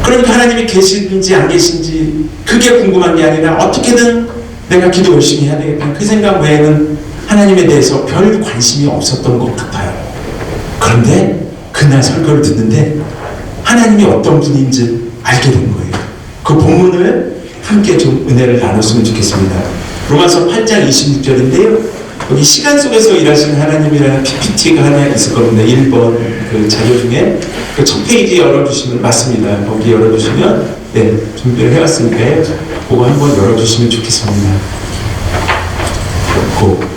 그러니까 하나님이 계신지 안 계신지 그게 궁금한 게 아니라 어떻게든 내가 기도 열심히 해야 되겠다, 그 생각 외에는 하나님에 대해서 별 관심이 없었던 것 같아요. 그런데 그날 설교를 듣는데 하나님이 어떤 분인지 알게 된 거예요. 그 본문을 함께 좀 은혜를 나눴으면 좋겠습니다. 로마서 8장 26절인데요. 여기 시간 속에서 일하시는 하나님이라는 PPT가 하나 있을 겁니다. 1번 그 자료 중에 그 첫 페이지 열어주시면, 맞습니다. 거기 열어주시면, 네, 준비를 해왔으니까요. 그거 한번 열어주시면 좋겠습니다.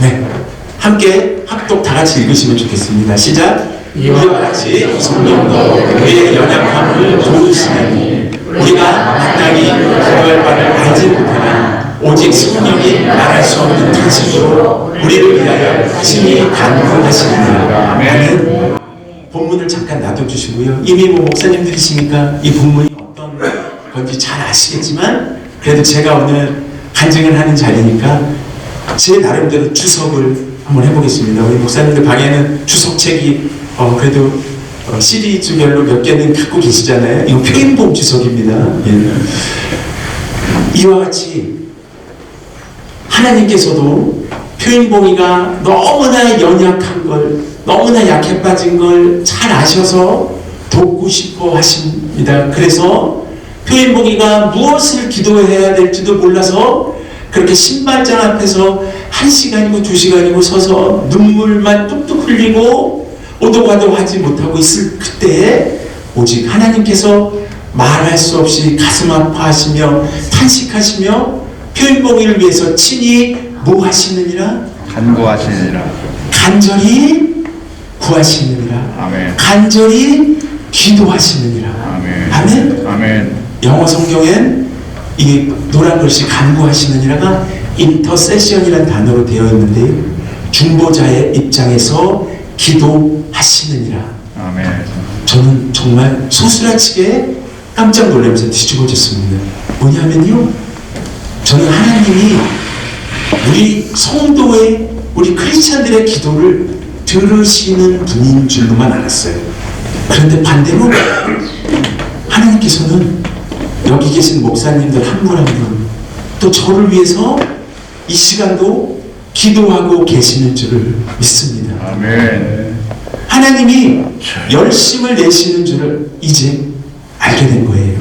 네, 함께 합독 다 같이 읽으시면 좋겠습니다. 시작. 이와 같이 성령도 우리의 연약함을 도우시나니 우리가 마땅히 구할 바를 알지 못하나 오직 성령이 말할 수 없는 탄식으로 우리를 위하여 친히 간구하시느니라. 라는 본문을 잠깐 놔둬주시고요. 이미 뭐 목사님들이시니까 이 본문이 어떤 건지 잘 아시겠지만, 그래도 제가 오늘 간증을 하는 자리니까 제 나름대로 주석을 한번 해보겠습니다. 우리 목사님들 방에는 주석책이 그래도 시리즈별로 몇 개는 갖고 계시잖아요. 이거 표인봉 주석입니다. 예. 이와 같이 하나님께서도 표인봉이가 너무나 연약한 걸, 너무나 약해 빠진 걸 잘 아셔서 돕고 싶어 하십니다. 그래서 표인봉이가 무엇을 기도해야 될지도 몰라서 그렇게 신발장 앞에서 1시간이고 2시간이고 서서 눈물만 뚝뚝 흘리고 오도가도 하지 못하고 있을 그때에 오직 하나님께서 말할 수 없이 가슴 아파하시며 탄식하시며 표인봉이를 위해서 친히 뭐 하시느니라? 간구하시느니라. 간절히 구하시느니라. 아멘. 간절히 기도하시느니라. 아멘. 아멘. 아멘. 영어 성경엔 이 노란 글씨 간구하시느니라가 인터세션이라는 단어로 되어 있는데, 중보자의 입장에서 기도하시느니라. 아멘. 저는 정말 소스라치게 깜짝 놀라면서 뒤집어졌습니다. 뭐냐면요, 저는 하나님이 우리 성도의, 우리 크리스찬들의 기도를 들으시는 분인 줄로만 알았어요. 그런데 반대로 하나님께서는 여기 계신 목사님들 한 분 한 분, 또 저를 위해서 이 시간도 기도하고 계시는 줄을 믿습니다. 아멘. 하나님이 열심을 내시는 줄을 이제 알게 된 거예요.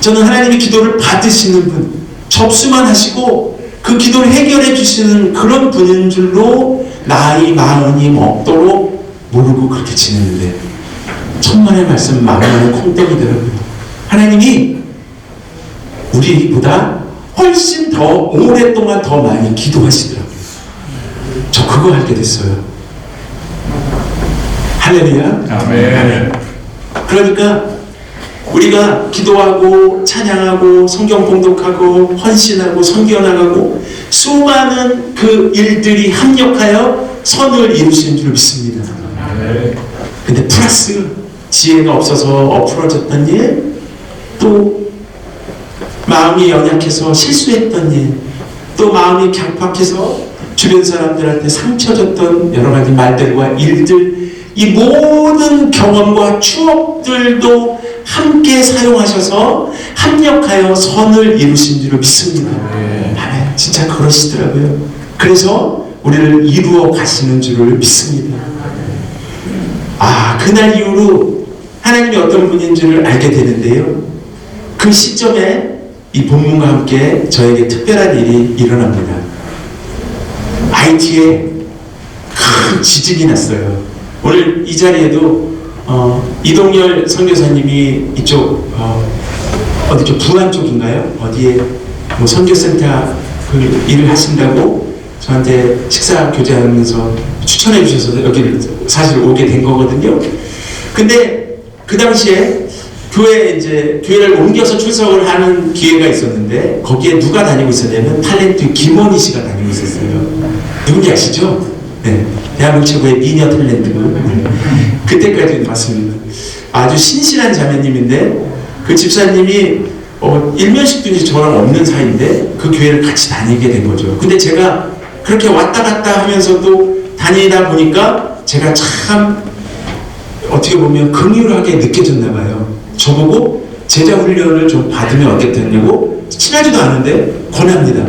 저는 하나님이 기도를 받으시는 분, 접수만 하시고 그 기도를 해결해 주시는 그런 분인 줄로 나이 마흔이 먹도록 모르고 그렇게 지냈는데, 천만의 말씀 만만의 콩떡이더라고요. 하나님이 우리보다 훨씬 더 오랫동안 더 많이 기도하시더라고요. 저 그거 알게 됐어요. 할렐루야. 아멘. 그러니까 우리가 기도하고 찬양하고 성경 봉독하고 헌신하고 선교나가고 수많은 그 일들이 합력하여 선을 이루시는 줄 믿습니다. 근데 플러스 지혜가 없어서 엎으러졌던 일, 또 마음이 연약해서 실수했던 일, 또 마음이 강팍해서 주변 사람들한테 상처 줬던 여러 가지 말들과 일들, 이 모든 경험과 추억들도 함께 사용하셔서 합력하여 선을 이루신 줄을 믿습니다. 아멘. 진짜 그러시더라고요. 그래서 우리를 이루어 가시는 줄을 믿습니다. 그날 이후로 하나님이 어떤 분인지를 알게 되는데요. 그 시점에 이 본문과 함께 저에게 특별한 일이 일어납니다. IT에 큰 지진이 났어요. 오늘 이 자리에도 이동열 선교사님이 이쪽 어디죠? 부안 쪽인가요? 어디에 뭐 선교센터 그 일을 하신다고 저한테 식사 교제하면서 추천해 주셔서 여기를 사실 오게 된 거거든요. 근데 그 당시에 교회를 옮겨서 출석을 하는 기회가 있었는데 거기에 누가 다니고 있었냐면 탤런트 김원희 씨가 다니고 있었어요. 누군지 아시죠? 네, 대한민국 최고의 미녀 탤런트. 그때까지 봤습니다. 아주 신실한 자매님인데 그 집사님이 일면식도 저랑 없는 사이인데 그 교회를 같이 다니게 된 거죠. 근데 제가 그렇게 왔다 갔다 하면서도 다니다 보니까 제가 참 어떻게 보면 긍휼하게 느껴졌나 봐요. 저보고 제자 훈련을 좀 받으면 어떻겠냐고 친하지도 않은데 권합니다.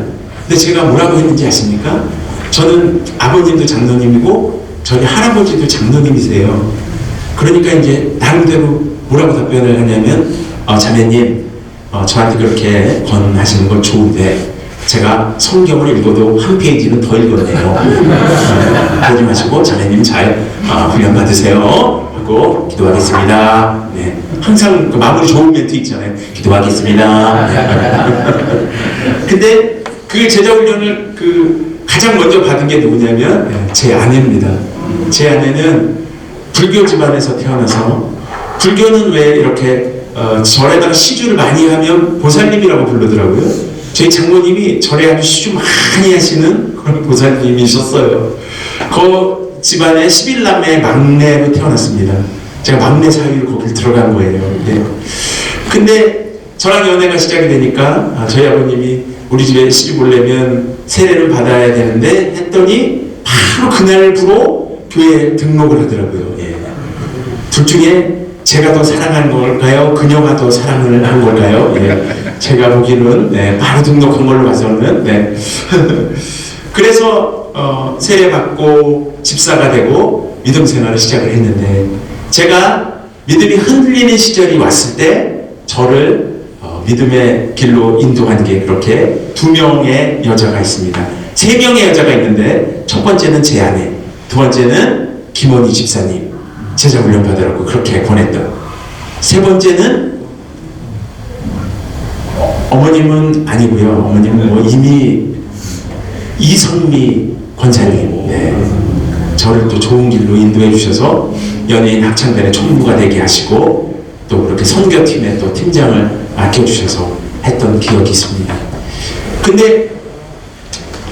근데 제가 뭐라고 했는지 아십니까? 저는 아버님도 장로님이고 저희 할아버지도 장로님이세요. 그러니까 이제 나름대로 뭐라고 답변을 하냐면 자매님 저한테 그렇게 권하시는 건 좋은데 제가 성경을 읽어도 한 페이지는 더 읽었네요. 그러지 마시고 자매님 잘 훈련 받으세요 하고 기도하겠습니다. 네. 항상 그 마무리 좋은 멘트 있잖아요. 기도하겠습니다. 네. 근데 그 제자 훈련을 가장 먼저 받은 게 누구냐면 제 아내입니다. 제 아내는 불교 집안에서 태어나서 불교는 왜 이렇게 절에다가 시주를 많이 하면 보살님이라고 부르더라고요. 저희 장모님이 절에 아주 시주 많이 하시는 그런 보살님이셨어요. 그 집안의 11남매 막내로 태어났습니다. 제가 막내 사위로 거길 들어간 거예요. 네. 근데 저랑 연애가 시작이 되니까 저희 아버님이 우리 집에 시집 오려면 세례를 받아야 되는데 했더니 바로 그날부로 교회에 등록을 하더라고요. 예. 둘 중에 제가 더 사랑한 걸까요? 그녀가 더 사랑을 한 걸까요? 예. 제가 보기에는 바로 등록한 걸로 봐서는 그래서 세례 받고 집사가 되고 믿음 생활을 시작을 했는데 제가 믿음이 흔들리는 시절이 왔을 때 저를 믿음의 길로 인도한 게 그렇게 2명의 여자가 있습니다. 3명의 여자가 있는데 첫 번째는 제 아내, 두 번째는 김원희 집사님 제자 훈련 받으라고 그렇게 권했던, 세 번째는 어머님은 아니고요. 어머님은 뭐 이미 이성미 권사님, 네. 저를 또 좋은 길로 인도해 주셔서 연예인 학창단의 총무가 되게 하시고 또 그렇게 선교팀의 또 팀장을 맡겨주셔서 했던 기억이 있습니다. 근데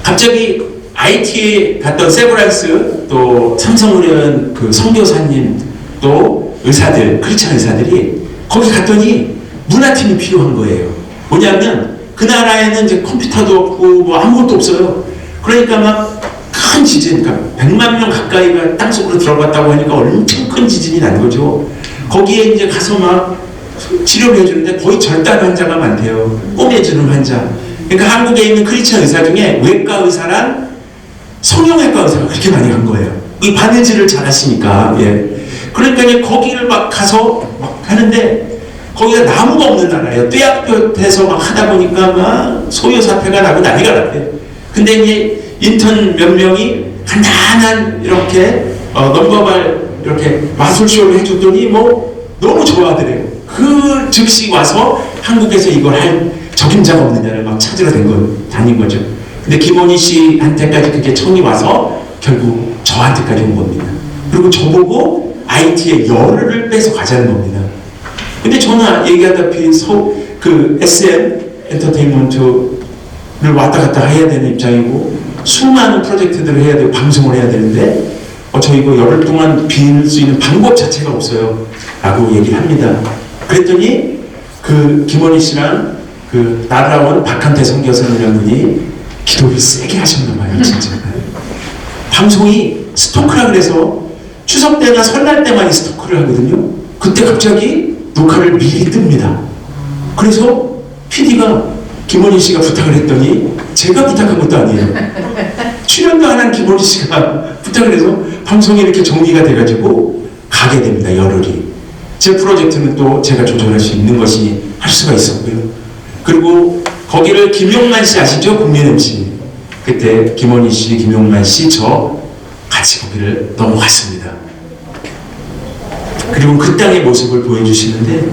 갑자기 IT에 갔던 세브란스 또 삼성의료원 그 선교사님 또 의사들, 크리스찬 의사들이 거기 갔더니 문화팀이 필요한 거예요. 뭐냐면 그 나라에는 이제 컴퓨터도 없고 뭐 아무것도 없어요. 그러니까 막 큰 지진, 그러니까 100만 명 가까이가 땅속으로 들어갔다고 하니까 엄청 큰 지진이 난 거죠. 거기에 이제 가서 막 치료를 해주는데 거의 절단 환자가 많대요. 꿰매주는 환자. 그러니까 한국에 있는 크리스찬 의사 중에 외과 의사랑 성형외과 의사가 그렇게 많이 간 거예요. 이 바느질을 잘 하시니까. 예. 그러니까 이제 거기를 막 가서 막 하는데 거기가 나무가 없는 나라예요. 떼약볕에서 막 하다 보니까 막 소요 사태가 나고 난리가 났대요. 근데 이제 인턴 몇 명이 간단한 이렇게 넘버발 이렇게 마술쇼를 해줬더니 뭐 너무 좋아하더래요. 그 즉시 와서 한국에서 이걸 할 적임자가 없느냐를 막 찾으러 다닌 거죠. 근데 김원희 씨한테까지 그게 청이 와서 결국 저한테까지 온 겁니다. 그리고 저보고 IT의 열을 뺏어 가자는 겁니다. 근데 저는 얘기하다시피 그 SM 엔터테인먼트를 왔다 갔다 해야 되는 입장이고 수많은 프로젝트들을 해야 되고 방송을 해야 되는데 저 이거 열흘 동안 빌 수 있는 방법 자체가 없어요 라고 얘기를 합니다. 그랬더니 그 김원희 씨랑 그 날아온 박한태 선교사님이라는 분이 기도를 세게 하셨나 봐요. 진짜 방송이 스토크라 그래서 추석 때나 설날 때만 스토크를 하거든요. 그때 갑자기 녹화를 미리 뜹니다. 그래서 PD가 김원희 씨가 부탁을 했더니 제가 부탁한 것도 아니에요. 출연도 안 한 김원희 씨가 부탁을 해서 방송이 이렇게 정리가 돼가지고 가게 됩니다. 열흘이. 제 프로젝트는 또 제가 조절할 수 있는 것이 할 수가 있었고요. 그리고 거기를 김용만 씨 아시죠? 국민 MC. 그때 김원희 씨, 김용만 씨, 저 같이 거기를 넘어갔습니다. 그리고 그 땅의 모습을 보여주시는데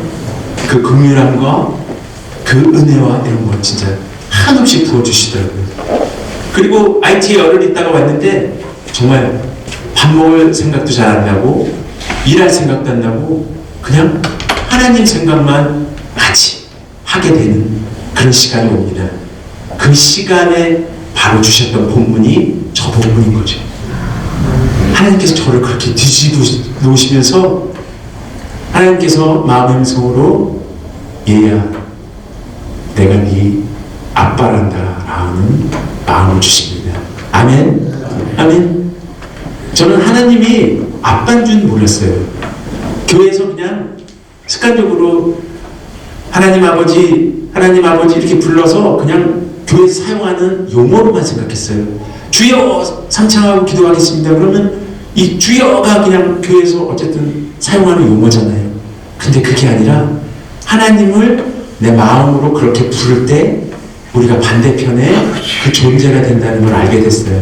그 긍휼함과 그 은혜와 이런 거 진짜 한없이 부어주시더라고요. 그리고 IT에 열흘 있다가 왔는데 정말 밥 먹을 생각도 잘 안 나고 일할 생각도 안 나고 그냥 하나님 생각만 같이 하게 되는 그런 시간이 옵니다. 그 시간에 바로 주셨던 본문이 저 본문인 거죠. 하나님께서 저를 그렇게 뒤집어 놓으시면서 하나님께서 마음의 음성으로 얘야 내가 네 아빠란다 라는 마음을 주십니다. 아멘. 아멘. 저는 하나님이 아빠인 줄 몰랐어요. 교회에서 그냥 습관적으로 하나님 아버지 이렇게 불러서 그냥 교회에서 사용하는 용어로만 생각했어요. 주여 삼창하고 기도하겠습니다. 그러면 이 주여가 그냥 교회에서 어쨌든 사용하는 용어잖아요. 근데 그게 아니라 하나님을 내 마음으로 그렇게 부를 때 우리가 반대편에 그 존재가 된다는 걸 알게 됐어요.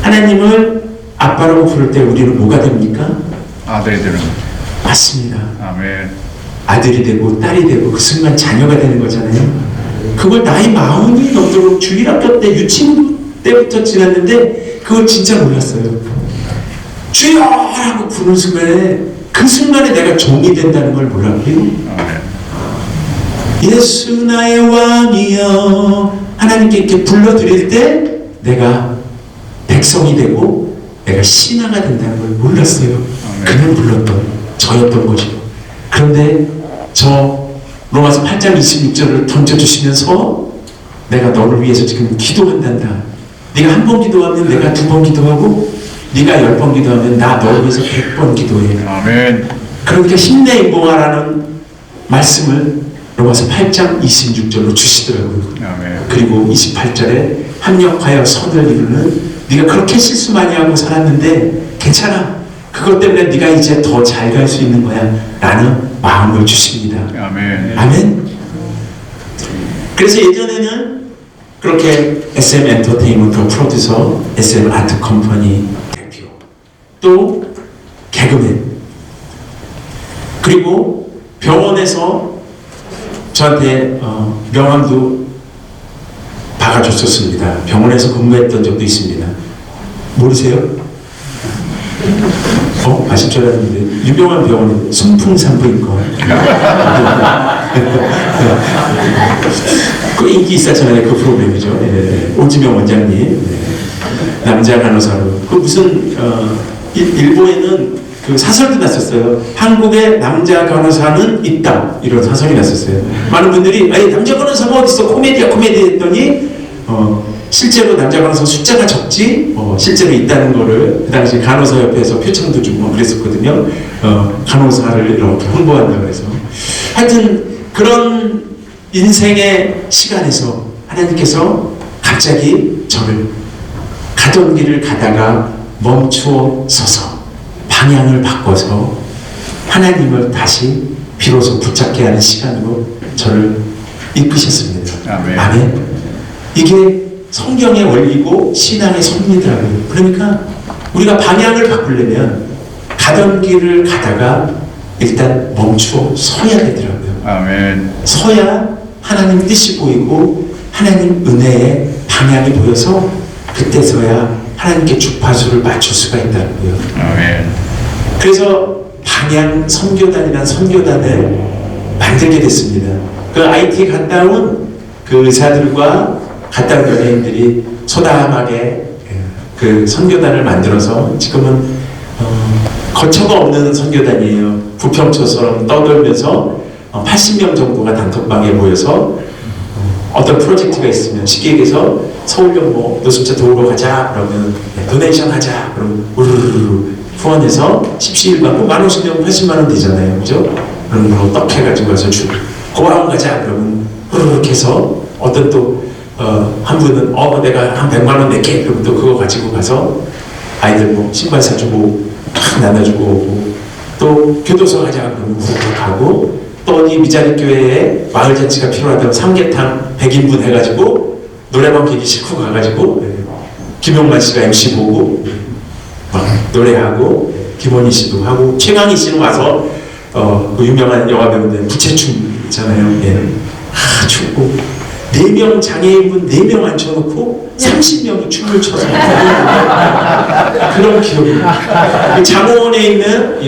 하나님을 아빠라고 부를 때 우리는 뭐가 됩니까? 아들이 되는 거죠. 맞습니다. 아멘. 아들이 되고 딸이 되고 그 순간 자녀가 되는 거잖아요. 그걸 나이 마흔이 넘도록 주일학교 때 유치부 때부터 지났는데 그걸 진짜 몰랐어요. 주여라고 부르는 순간에 그 순간에 내가 종이 된다는 걸 몰랐고요. 아멘. 예수 나의 왕이여 하나님께 이렇게 불러드릴 때 내가 백성이 되고 내가 신하가 된다는 걸 몰랐어요. 그냥 불렀던 저였던 거죠. 그런데 저 로마서 8장 26절을 던져주시면서 내가 너를 위해서 지금 기도한단다. 네가 한 번 기도하면 내가 2번 기도하고 네가 10번 기도하면 나 너를 위해서 100번 기도해. 아멘. 그러니까 힘내 인봉하라는 말씀을 로마서 8장 26절로 주시더라고요. 아멘. 그리고 28절에 합력하여 선을 이루는 네가 그렇게 실수 많이 하고 살았는데 괜찮아. 그것 때문에 네가 이제 더 잘 갈 수 있는 거야 라는 마음을 주십니다. 아멘. 아멘. 그래서 예전에는 그렇게 SM 엔터테인먼트 프로듀서, SM 아트 컴퍼니 대표, 또 개그맨, 그리고 병원에서 저한테 명함도 박아줬었습니다. 병원에서 근무했던 적도 있습니다. 모르세요? 아실 줄 알았는데 유명한 병원이 순풍산부인과 그 인기 있었잖아요. 그 프로그램이죠. 네. 오지명 원장님, 네. 남자 간호사로 그 무슨 일본에는 그 사설도 났었어요. 한국에 남자 간호사는 있다 이런 사설이 났었어요. 많은 분들이 아니 남자 간호사가 어디 있어 코미디야 코미디 했더니 실제로 남자 간호사 숫자가 적지 실제로 있다는 거를 그 당시 간호사협회에서 표창도 주고 그랬었거든요. 간호사를 이렇게 홍보한다고 해서 하여튼 그런 인생의 시간에서 하나님께서 갑자기 저를 가던 길을 가다가 멈추어 서서 방향을 바꿔서 하나님을 다시 비로소 붙잡게 하는 시간으로 저를 이끄셨습니다. 아멘. 아멘. 이게 성경의 원리고 신앙의 섭리더라고요. 그러니까 우리가 방향을 바꾸려면 가던 길을 가다가 일단 멈추어 서야 되더라고요. 아멘. 서야 하나님 뜻이 보이고 하나님 은혜의 방향이 보여서 그때서야 하나님께 주파수를 맞출 수가 있다고요. 아멘. 그래서 방향 선교단이라는 선교단을 만들게 됐습니다. 그 IT 갔다 온 그 의사들과 갔다 온 연예인들이 소담하게 그 선교단을 만들어서 지금은 거처가 없는 선교단이에요. 부평초처럼 떠돌면서 80명 정도가 단톡방에 모여서 어떤 프로젝트가 있으면 쉽게 얘기해서 서울역 뭐 노숙자 도우러 가자 그러면 도네이션 하자 그러면 우르르르 후원해서 10시일반 10,000원씩 80만원 되잖아요. 그죠? 그럼 떡 해가지고 와서 고아원 가자 그러면 후루룩 해서 어떤 또 한 분은 내가 한 100만 원 낼게. 그러면 또 그거 가지고 가서 아이들 뭐 신발 사주고 탁 나눠주고 오고, 또 교도소 가자 그러면 무조건 가고, 또 어디 미자립 교회에 마을 잔치가 필요하다면 삼계탕 100인분 해가지고 노래방 계기 싫고 가가지고 김용만 씨가 MC 보고 막 노래하고, 김원희 씨도 하고, 최강희 씨는 와서 그 유명한 영화 배우인데 부채춤 있잖아요. 예. 춥고 4명 장애인분 4명 앉혀놓고 30명이 춤을 춰서 그런 기억이. 그 장호원에 있는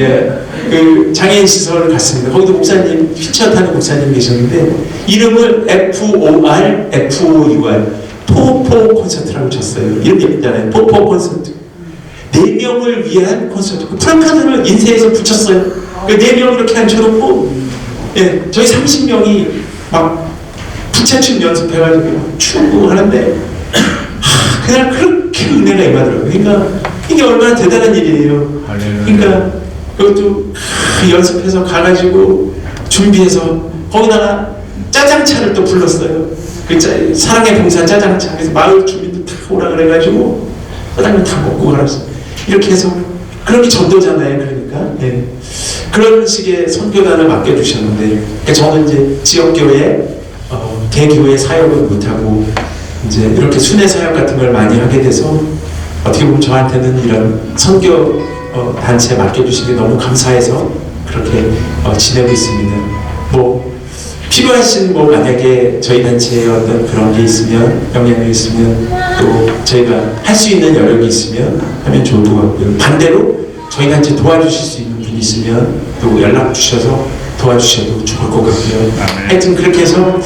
그 장애인 시설을 갔습니다. 거기도 목사님, 휠체어 타는 목사님 계셨는데 이름을 FOR 포포 콘서트라고 쳤어요. 이름 예쁘잖아요. 포포 콘서트. 4명을 위한 콘서트. 그 프랑카드를 인쇄해서 붙였어요. 그 4명 이렇게 앉혀놓고, 저희 30명이 막 부채춤 연습해가지고 추고 하는데, 그날 그렇게 은혜가 임하더라고요. 그러니까 이게 얼마나 대단한 일이에요. 그러니까 그것도 연습해서 가가지고 준비해서 거기다가 짜장차를 또 불렀어요. 그 사랑의 봉사 짜장차. 그래서 마을 주민들 다 오라 그래가지고 짜장면 다 먹고 가라서 이렇게 해서, 그런 게 전도잖아요. 그러니까 그런 식의 선교단을 맡겨주셨는데, 그러니까 저는 이제 지역교회 대교회 사역은 못하고 이제 이렇게 순회 사역 같은 걸 많이 하게 돼서, 어떻게 보면 저한테는 이런 선교 단체에 맡겨주신 게 너무 감사해서 그렇게 지내고 있습니다. 뭐 필요하신 뭐 만약에 저희 단체에 어떤 그런 게 있으면, 영향이 있으면, 또 저희가 할 수 있는 여력이 있으면 하면 좋을 것 같고요. 반대로 저희 단체 도와주실 수 있는 분이 있으면 또 연락 주셔서 도와주셔도 좋을 것 같고요. 하여튼 그렇게 해서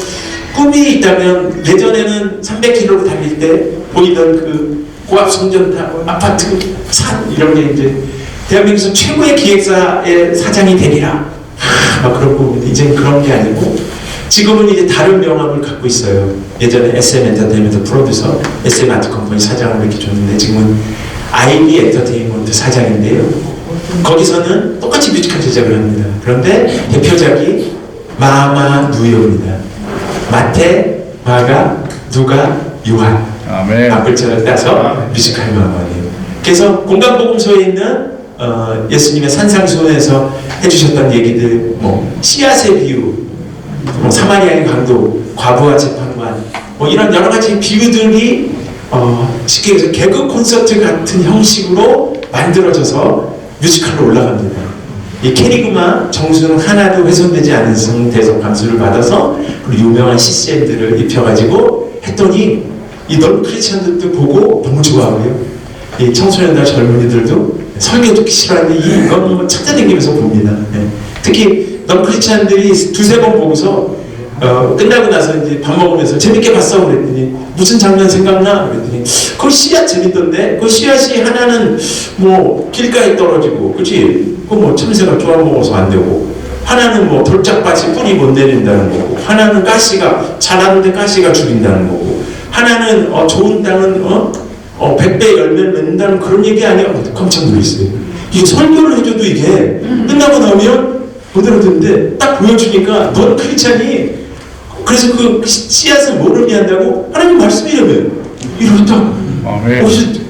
꿈이 있다면, 예전에는 300km로 달릴 때 보이던 그 고압 송전탑, 아파트, 산 이런 게 이제 대한민국에서 최고의 기획사의 사장이 되리라 막 그러고, 이제는 그런 게 아니고 지금은 이제 다른 명함을 갖고 있어요. 예전에 SM 엔터테인먼트 프로듀서, SM 아트 컴퍼니 사장을 이렇게 줬는데 지금은 IB 엔터테인먼트 사장인데요. 거기서는 똑같이 뮤지컬 제작을 합니다. 그런데 대표작이 마마 누이입니다. 마테, 마가, 누가, 유한. 앞글자를 따서 뮤지컬 마마예요. 그래서 공간복음서에 있는 예수님의 산상수훈에서 해주셨던 얘기들, 뭐 씨앗의 비유, 뭐 사마리아의 강도, 과부와 재판관, 뭐 이런 여러 가지 비유들이 쉽게 해서 개그 콘서트 같은 형식으로 만들어져서 뮤지컬로 올라갑니다. 이 캐리그마 정수는 하나도 훼손되지 않은 대성 감수를 받아서 그리고 유명한 CCM들을 입혀가지고 했더니 이 넌 크리스천들도 보고 너무 좋아하고요. 이 청소년들 젊은이들도 설교 듣기 싫어하는데 이건 뭐 찾아다니면서 봅니다. 특히 넌 크리스천들이 2-3번 보고서 끝나고 나서 이제 밥 먹으면서 재밌게 봤어 그랬더니 무슨 장면 생각나? 그랬더니 그 씨앗 재밌던데 그 씨앗이 하나는 뭐 길가에 떨어지고 그치? 그 뭐 참새가 쪼아 먹어서 안 되고 하나는 뭐 돌짝밭이 뿌리 못 내린다는 거고 하나는 가시가 자라는데 가시가 죽인다는 거고 하나는 좋은 땅은 100배 열매를 맺는다는 그런 얘기 아니야? 깜짝 놀랐어요. 이게 설교를 해줘도 이게 끝나고 나면 못 알아듣는데 딱 보여주니까 넌 크리스찬이 그래서 그 씨앗을 뭐를 의미한다고? 하나님 말씀이라며 이러고 딱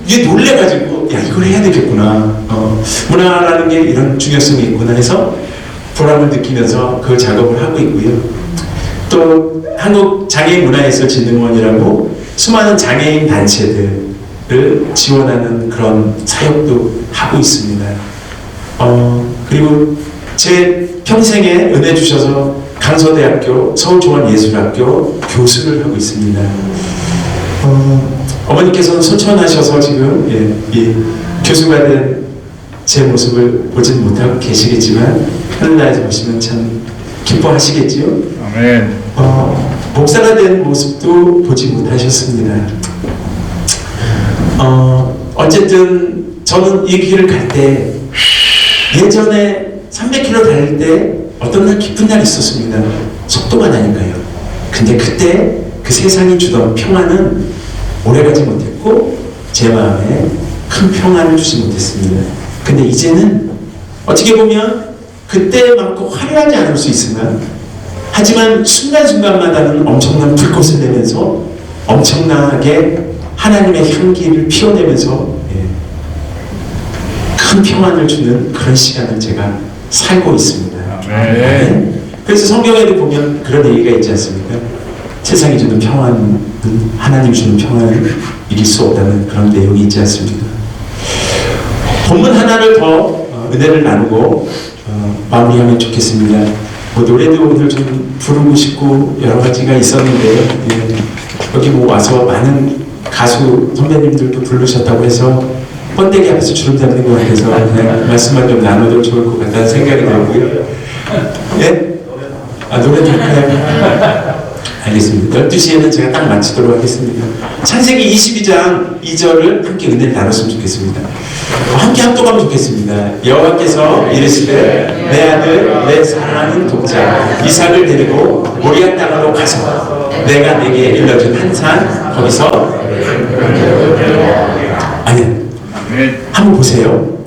이게 놀래가지고 야 이걸 해야 되겠구나. 문화라는 게 이런 중요성이 있구나 해서 보람을 느끼면서 그 작업을 하고 있고요. 또 한국장애인문화예술진흥원이라고 수많은 장애인 단체들을 지원하는 그런 사역도 하고 있습니다. 그리고 제 평생에 은혜 주셔서 강서대학교 서울종합예술학교 교수를 하고 있습니다. 어머니께서는 소천하셔서 지금 이 교수가 된 제 모습을 보진 못하고 계시겠지만 하늘나라에서 보시면 참 기뻐하시겠지요. 아멘. 목사가 된 모습도 보지 못하셨습니다. 어쨌든 저는 이 길을 갈 때 예전에 300km 달릴 때 어떤 날 기쁜 날이 있었습니다. 속도가 나니까요. 근데 그때 그 세상이 주던 평안은 오래가지 못했고 제 마음에 큰 평안을 주지 못했습니다. 근데 이제는 어떻게 보면 그때만큼 화려하지 않을 수 있으나 하지만 순간순간마다는 엄청난 불꽃을 내면서 엄청나게 하나님의 향기를 피워내면서 큰 평안을 주는 그런 시간을 제가 살고 있습니다. 아멘. 그래서 성경에도 보면 그런 얘기가 있지 않습니까? 세상이 주는 평안은 하나님 주는 평안을 이길 수 없다는 그런 내용이 있지 않습니까? 본문 하나를 더 은혜를 나누고 마무리하면 좋겠습니다. 뭐 노래도 오늘 좀 부르고 싶고 여러 가지가 있었는데요. 여기 뭐 와서 많은 가수 선배님들도 부르셨다고 해서 번데기 앞에서 주름 잡는 것 같아서 그냥 말씀만 좀 나눠도 좋을 것 같다는 생각이 들고요. 예? 노래도 할까요? 알겠습니다. 12시에는 제가 딱 마치도록 하겠습니다. 창세기 22장 2절을 함께 은혜를 나눴으면 좋겠습니다. 함께 합독하면 좋겠습니다. 여호와께서 이르시되 내 아들 내 사랑하는 독자 이삭을 데리고 모리아 땅으로 가서 내가 내게 일러준 한 산 거기서 아니 한번 보세요.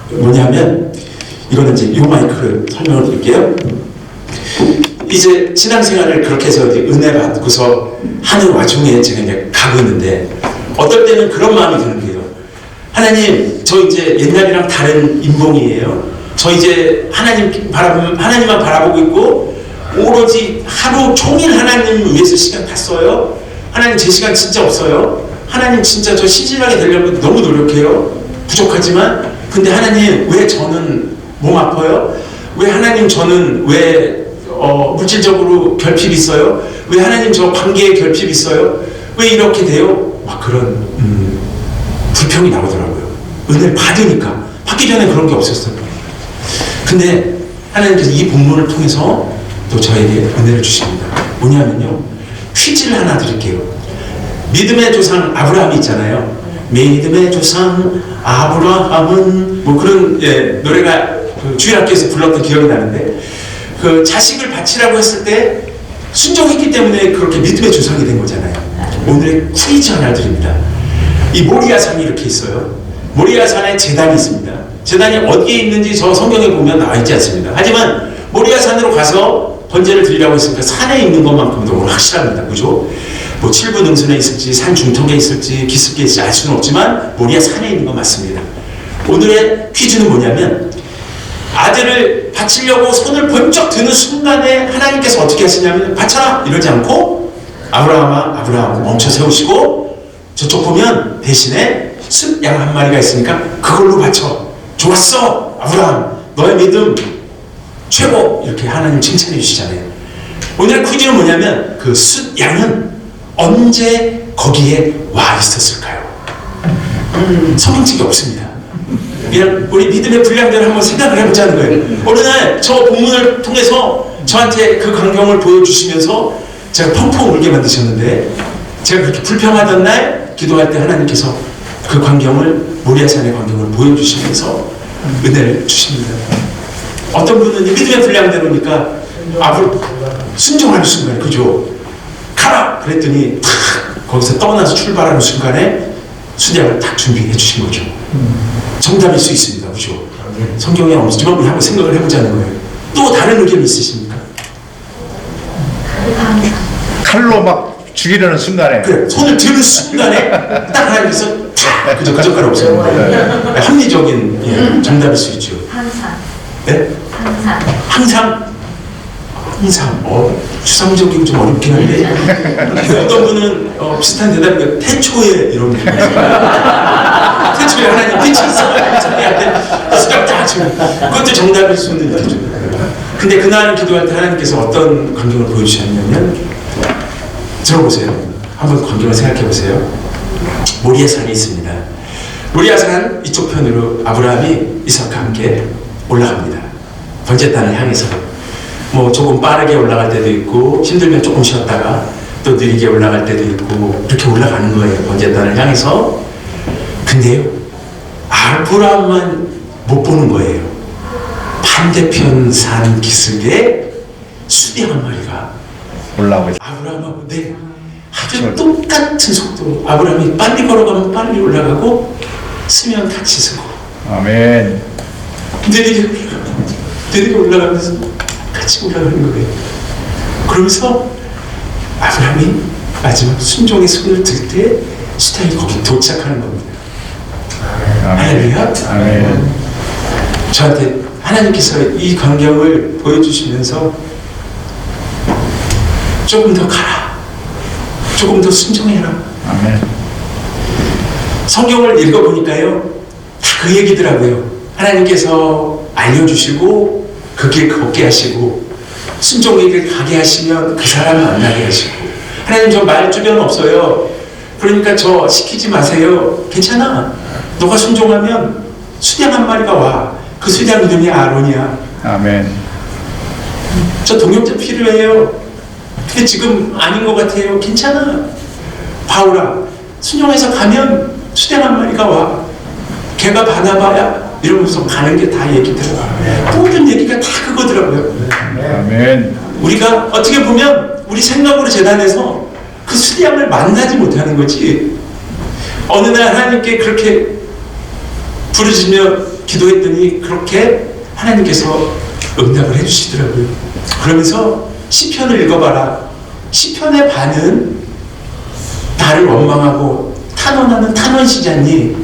뭐냐면 이거는 이제 요 마이크를 설명을 드릴게요. 이제 신앙생활을 그렇게 해서 은혜 받고서 하는 와중에 제가 이제 가고 있는데 어떨 때는 그런 마음이 드는 거예요. 하나님, 저 이제 옛날이랑 다른 인봉이에요. 저 이제 하나님만 바라보고 있고 오로지 하루 종일 하나님 위해서 시간 다 써요. 하나님 제 시간 진짜 없어요. 하나님 진짜 저 신실하게 되려고 너무 노력해요. 부족하지만 근데 하나님 왜 저는 몸 아파요? 왜 하나님 저는 왜 물질적으로 결핍이 있어요? 왜 하나님 저 관계에 결핍이 있어요? 왜 이렇게 돼요? 막 그런 불평이 나오더라고요. 은혜를 받으니까. 받기 전에 그런 게 없었어요. 근데 하나님께서 이 본문을 통해서 또 저에게 은혜를 주십니다. 뭐냐면요. 퀴즈를 하나 드릴게요. 믿음의 조상 아브라함이 있잖아요. 믿음의 조상 아브라함은 뭐 그런 노래가 주일학교에서 불렀던 기억이 나는데 그 자식을 바치라고 했을 때 순종했기 때문에 그렇게 믿음의 조상이 된 거잖아요. 오늘의 퀴즈 하나 드립니다. 이 모리아산이 이렇게 있어요. 모리아산에 제단이 있습니다. 제단이 어디에 있는지 저 성경에 보면 나와 있지 않습니다. 하지만 모리아산으로 가서 번제를 드리라고 했으니까 산에 있는 것만큼 너무 확실합니다. 그죠? 뭐 칠부 능선에 있을지 산 중턱에 있을지 기슭에 있을지 알 수는 없지만 모리아산에 있는 건 맞습니다. 오늘의 퀴즈는 뭐냐면 아들을 바치려고 손을 번쩍 드는 순간에 하나님께서 어떻게 하시냐면 바쳐라 이러지 않고 아브라함아 아브라함 멈춰 세우시고 저쪽 보면 대신에 숫양 한 마리가 있으니까 그걸로 바쳐. 좋았어 아브라함 너의 믿음 최고 이렇게 하나님 칭찬해 주시잖아요. 오늘의 퀴즈는 뭐냐면 그 숫양은 언제 거기에 와 있었을까요? 성경책이 없습니다. 그냥 우리 믿음의 분량대로 한번 생각을 해보자는 거예요. 어느 날 저 본문을 통해서 저한테 그 광경을 보여주시면서 제가 펑펑 울게 만드셨는데 제가 그렇게 불평하던 날 기도할 때 하나님께서 그 광경을 모리아산의 광경을 보여주시면서 은혜를 주십니다. 어떤 분은 믿음의 분량대로니까 앞으로 순종하는 순간 그죠? 가라! 그랬더니 탁 거기서 떠나서 출발하는 순간에 수량을 딱 준비해 주신 거죠. 정답일 수 있습니다. 그죠? 성경에 없지만 우리 한번 생각을 해보자는 거예요. 또 다른 의견이 있으십니까? 칼로 막 죽이려는 순간에 그래, 손을 드는 순간에 딱 하나님께서 탁 그 젓가락 없었는데 합리적인 정답일 수 있죠. 항상. 네? 항상 추상적이고 좀 어렵긴 한데 어떤 분은 비슷한 대답이 태초에 이런 태초에 하나님 빛이 있어 저희한테 수갑다 그것도 정답일 수는 있겠죠. 근데 그날 기도할 때 하나님께서 어떤 광경을 보여주셨냐면 들어보세요. 한번 광경을 생각해 보세요. 모리아산이 있습니다. 모리아산 이쪽 편으로 아브라함이 이삭과 함께 올라갑니다. 번제단을 향해서 뭐 조금 빠르게 올라갈 때도 있고 힘들면 조금 쉬었다가 또 느리게 올라갈 때도 있고 이렇게 올라가는 거예요. 번제단을 향해서. 근데요 아브라함만 못 보는 거예요. 반대편 산 기슭에 수비 한 마리가 올라오고 있어요. 아브라함하고 아주 똑같은 속도로 아브라함이 빨리 걸어가면 빨리 올라가고 쓰면 같이 쓰고 아멘. 느리게 올라가면서 같이 올라가는 거예요. 그러면서 아브라함이 마지막 순종의 손을 들 때 수단이 거기 도착하는 겁니다. 할렐루야. 아멘. 저한테 하나님께서 이 광경을 보여주시면서 조금 더 가라, 조금 더 순종해라. 아멘. 성경을 읽어보니까요 다 그 얘기더라고요. 하나님께서 알려주시고 그 길 걷게 하시고 순종의 길 가게 하시면 그 사람 만나게 하시고, 하나님 저 말 주변 없어요, 그러니까 저 시키지 마세요, 괜찮아, 너가 순종하면 수량 한 마리가 와, 그 수량 이름이 아론이야. 아멘. 저 동역자 필요해요, 근데 지금 아닌 것 같아요, 괜찮아, 바울아 순종해서 가면 수량 한 마리가 와, 걔가 바나바야, 이러면서 가는 게 다 얘기더라고요. 모든 얘기가 다 그거더라고요. 아멘. 우리가 어떻게 보면 우리 생각으로 재단해서 그 수량을 만나지 못하는 거지, 어느 날 하나님께 그렇게 부르짖며 기도했더니 그렇게 하나님께서 응답을 해주시더라고요. 그러면서 시편을 읽어봐라, 시편의 반은 나를 원망하고 탄원하는 탄원시잖니,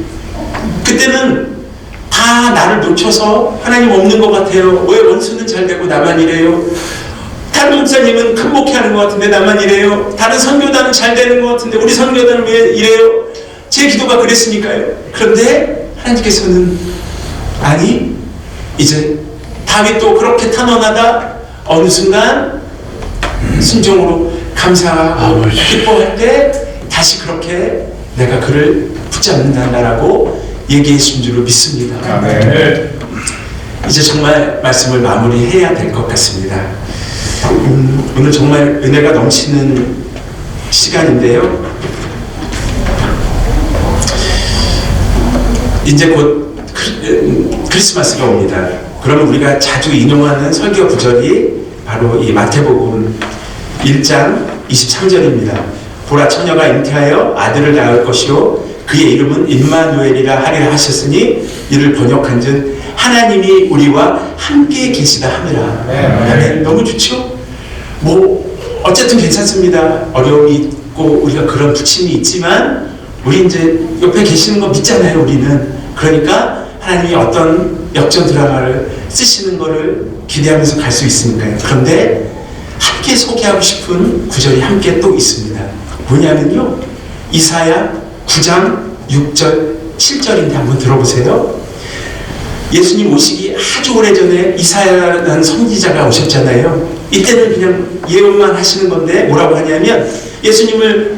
그때는 다 나를 놓쳐서 하나님 없는 것 같아요, 왜 원수는 잘 되고 나만 이래요, 다른 목사님은 큰 목회하는 것 같은데 나만 이래요, 다른 선교단은 잘 되는 것 같은데 우리 선교단은 왜 이래요, 제 기도가 그랬으니까요. 그런데 하나님께서는 아니, 이제 다윗도 그렇게 탄원하다 어느 순간 순종으로 감사하고 기뻐할 때 다시 그렇게 내가 그를 붙잡는다라고 얘기해 준 줄로 믿습니다. 아멘. 이제 정말 말씀을 마무리해야 될 것 같습니다. 오늘 정말 은혜가 넘치는 시간인데요, 이제 곧 크리스마스가 옵니다. 그러면 우리가 자주 인용하는 설교 구절이 바로 이 마태복음 1장 23절입니다. 보라, 처녀가 잉태하여 아들을 낳을 것이요 그의 이름은 임마누엘이라 하리라 하셨으니 이를 번역한즉 하나님이 우리와 함께 계시다 함이라. 아멘. 너무 좋죠? 뭐 어쨌든 괜찮습니다. 어려움이 있고 우리가 그런 부침이 있지만 우리 이제 옆에 계시는 거 믿잖아요, 우리는. 그러니까 하나님이 어떤 역전 드라마를 쓰시는 거를 기대하면서 갈 수 있으니까요. 그런데 함께 소개하고 싶은 구절이 함께 또 있습니다. 뭐냐면요, 이사야 9장 6절 7절인데 한번 들어보세요. 예수님 오시기 아주 오래전에 이사야라는 선지자가 오셨잖아요. 이때는 그냥 예언만 하시는 건데 뭐라고 하냐면 예수님을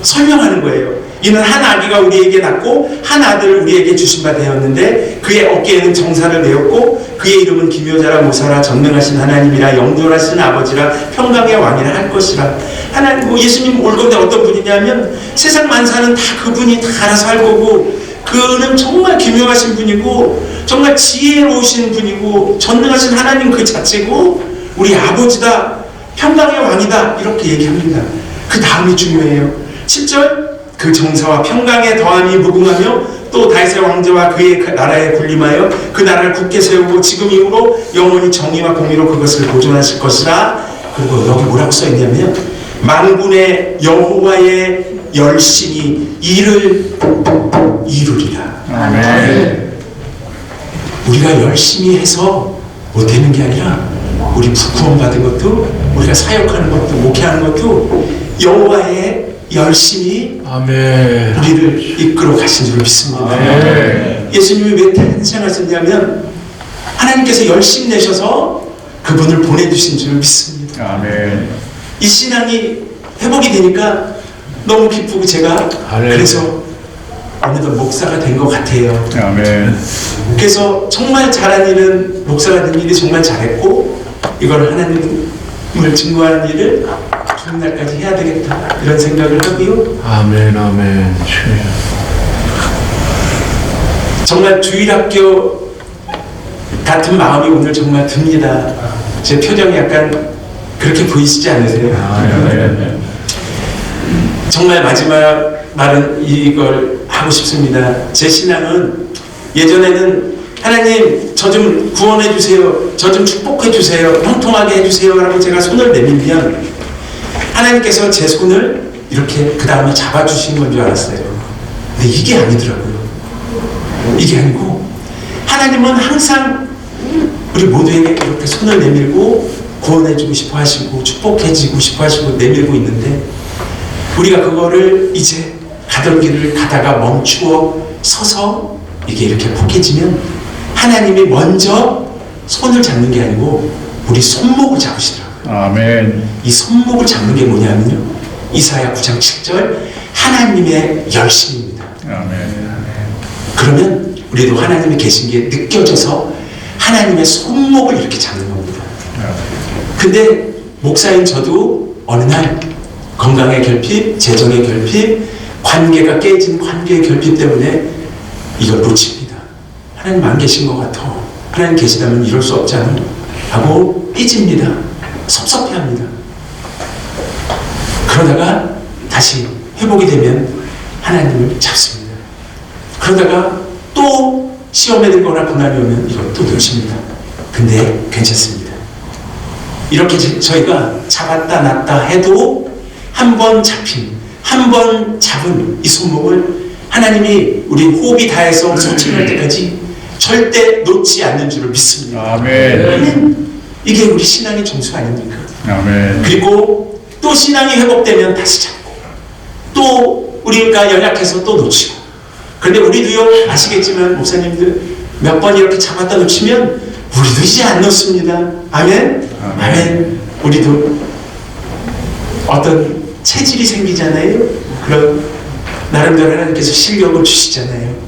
설명하는 거예요. 이는 한 아기가 우리에게 낳고 한 아들을 우리에게 주신 바 되었는데 그의 어깨에는 정사를 메었고 그의 이름은 기묘자라 모사라 전능하신 하나님이라 영존하신 아버지라 평강의 왕이라 할 것이라. 하나님, 예수님 올 건데 어떤 분이냐면 세상 만사는 다 그분이 다 알아서 할 거고, 그는 정말 기묘하신 분이고 정말 지혜로우신 분이고 전능하신 하나님 그 자체고 우리 아버지다, 평강의 왕이다, 이렇게 얘기합니다. 그 다음이 중요해요. 7절, 그 정사와 평강의 더함이 무궁하며 또 다윗의 왕자와 그의 나라에 군림하여 그 나라를 굳게 세우고 지금 이후로 영원히 정의와 공의로 그것을 보존하실 것이라. 그리고 여기 뭐라고 써있냐면 만군의 여호와의 열심히 이를 이루리라. 아멘. 우리가 열심히 해서 못되는 게 아니라 우리 구원 받은 것도, 우리가 사역하는 것도, 목회하는 것도 여호와의 열심히 아멘. 우리를 이끌어 가신 줄 믿습니다. 아멘. 예수님이 왜 탄생하셨냐면 하나님께서 열심 내셔서 그분을 보내주신 줄 믿습니다. 아멘. 이 신앙이 회복이 되니까 너무 기쁘고 제가 그래서 어느덧 목사가 된 것 같아요. 아멘. 그래서 정말 잘한 일은, 목사가 된 일이 정말 잘했고 이걸 하나님을 증거하는 일을 죽는 날까지 해야 되겠다, 이런 생각을 하고요. 아멘. 아멘. 정말 주일학교 같은 마음이 오늘 정말 듭니다. 제 표정이 약간 그렇게 보이시지 않으세요? 아멘. 정말 마지막 말은 이걸 하고 싶습니다. 제 신앙은 예전에는 하나님 저 좀 구원해 주세요, 저 좀 축복해 주세요, 형통하게 해주세요 라고 제가 손을 내밀면 하나님께서 제 손을 이렇게 그 다음에 잡아주신 건 줄 알았어요. 근데 이게 아니더라고요. 이게 아니고 하나님은 항상 우리 모두에게 이렇게 손을 내밀고 구원해주고 싶어 하시고 축복해주고 싶어 하시고 내밀고 있는데, 우리가 그거를 이제 가던 길을 가다가 멈추어 서서 이게 이렇게 포개지면 하나님이 먼저 손을 잡는 게 아니고 우리 손목을 잡으시더라고요. 아멘. 이 손목을 잡는 게 뭐냐면요, 이사야 9장 7절 하나님의 열심입니다. 아멘. 그러면 우리도 하나님이 계신 게 느껴져서 하나님의 손목을 이렇게 잡는 겁니다. 근데 목사인 저도 어느 날 건강의 결핍, 재정의 결핍, 관계가 깨진 관계의 결핍 때문에 이걸 놓칩니다. 하나님 안 계신 것 같아, 하나님 계시다면 이럴 수 없잖아 하고 삐집니다. 섭섭해합니다. 그러다가 다시 회복이 되면 하나님을 잡습니다. 그러다가 또 시험에 들거나 고난이 오면 이걸 또 놓칩니다. 근데 괜찮습니다. 이렇게 저희가 잡았다 놨다 해도 한 번 잡힌, 한 번 잡은 이 손목을 하나님이 우리 호흡이 다해서 소침할 때까지 절대 놓지 않는 줄을 믿습니다. 아멘. 이게 우리 신앙의 정수 아닙니까? 아멘. 그리고 또 신앙이 회복되면 다시 잡고, 또 우리가 연약해서 또 놓치고. 그런데 우리도요, 아시겠지만 목사님들 몇 번 이렇게 잡았다 놓치면 우리도 이제 안 놓습니다. 아멘? 아멘. 우리도 어떤 체질이 생기잖아요. 그런 나름대로 하나님께서 실력을 주시잖아요.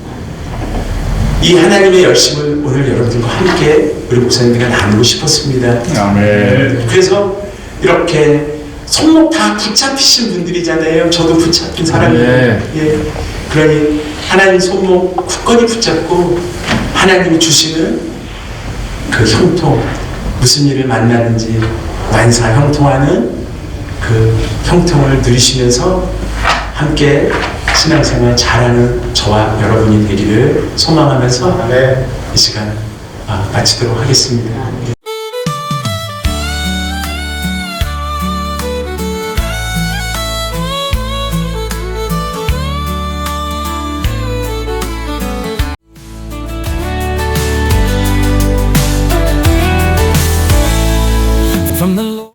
이 하나님의 열심을 오늘 여러분들과 함께 우리 목사님들과 나누고 싶었습니다. 아멘. 그래서 이렇게 손목 다 붙잡히신 분들이잖아요. 저도 붙잡힌 사람이에요. 예. 그러니 하나님 손목 굳건히 붙잡고 하나님이 주시는 그 형통, 무슨 일을 만나는지 만사 형통하는 그 형통을 누리시면서 함께 신앙생활 잘하는 저와 여러분이 되기를 소망하면서 이 시간 마치도록 하겠습니다.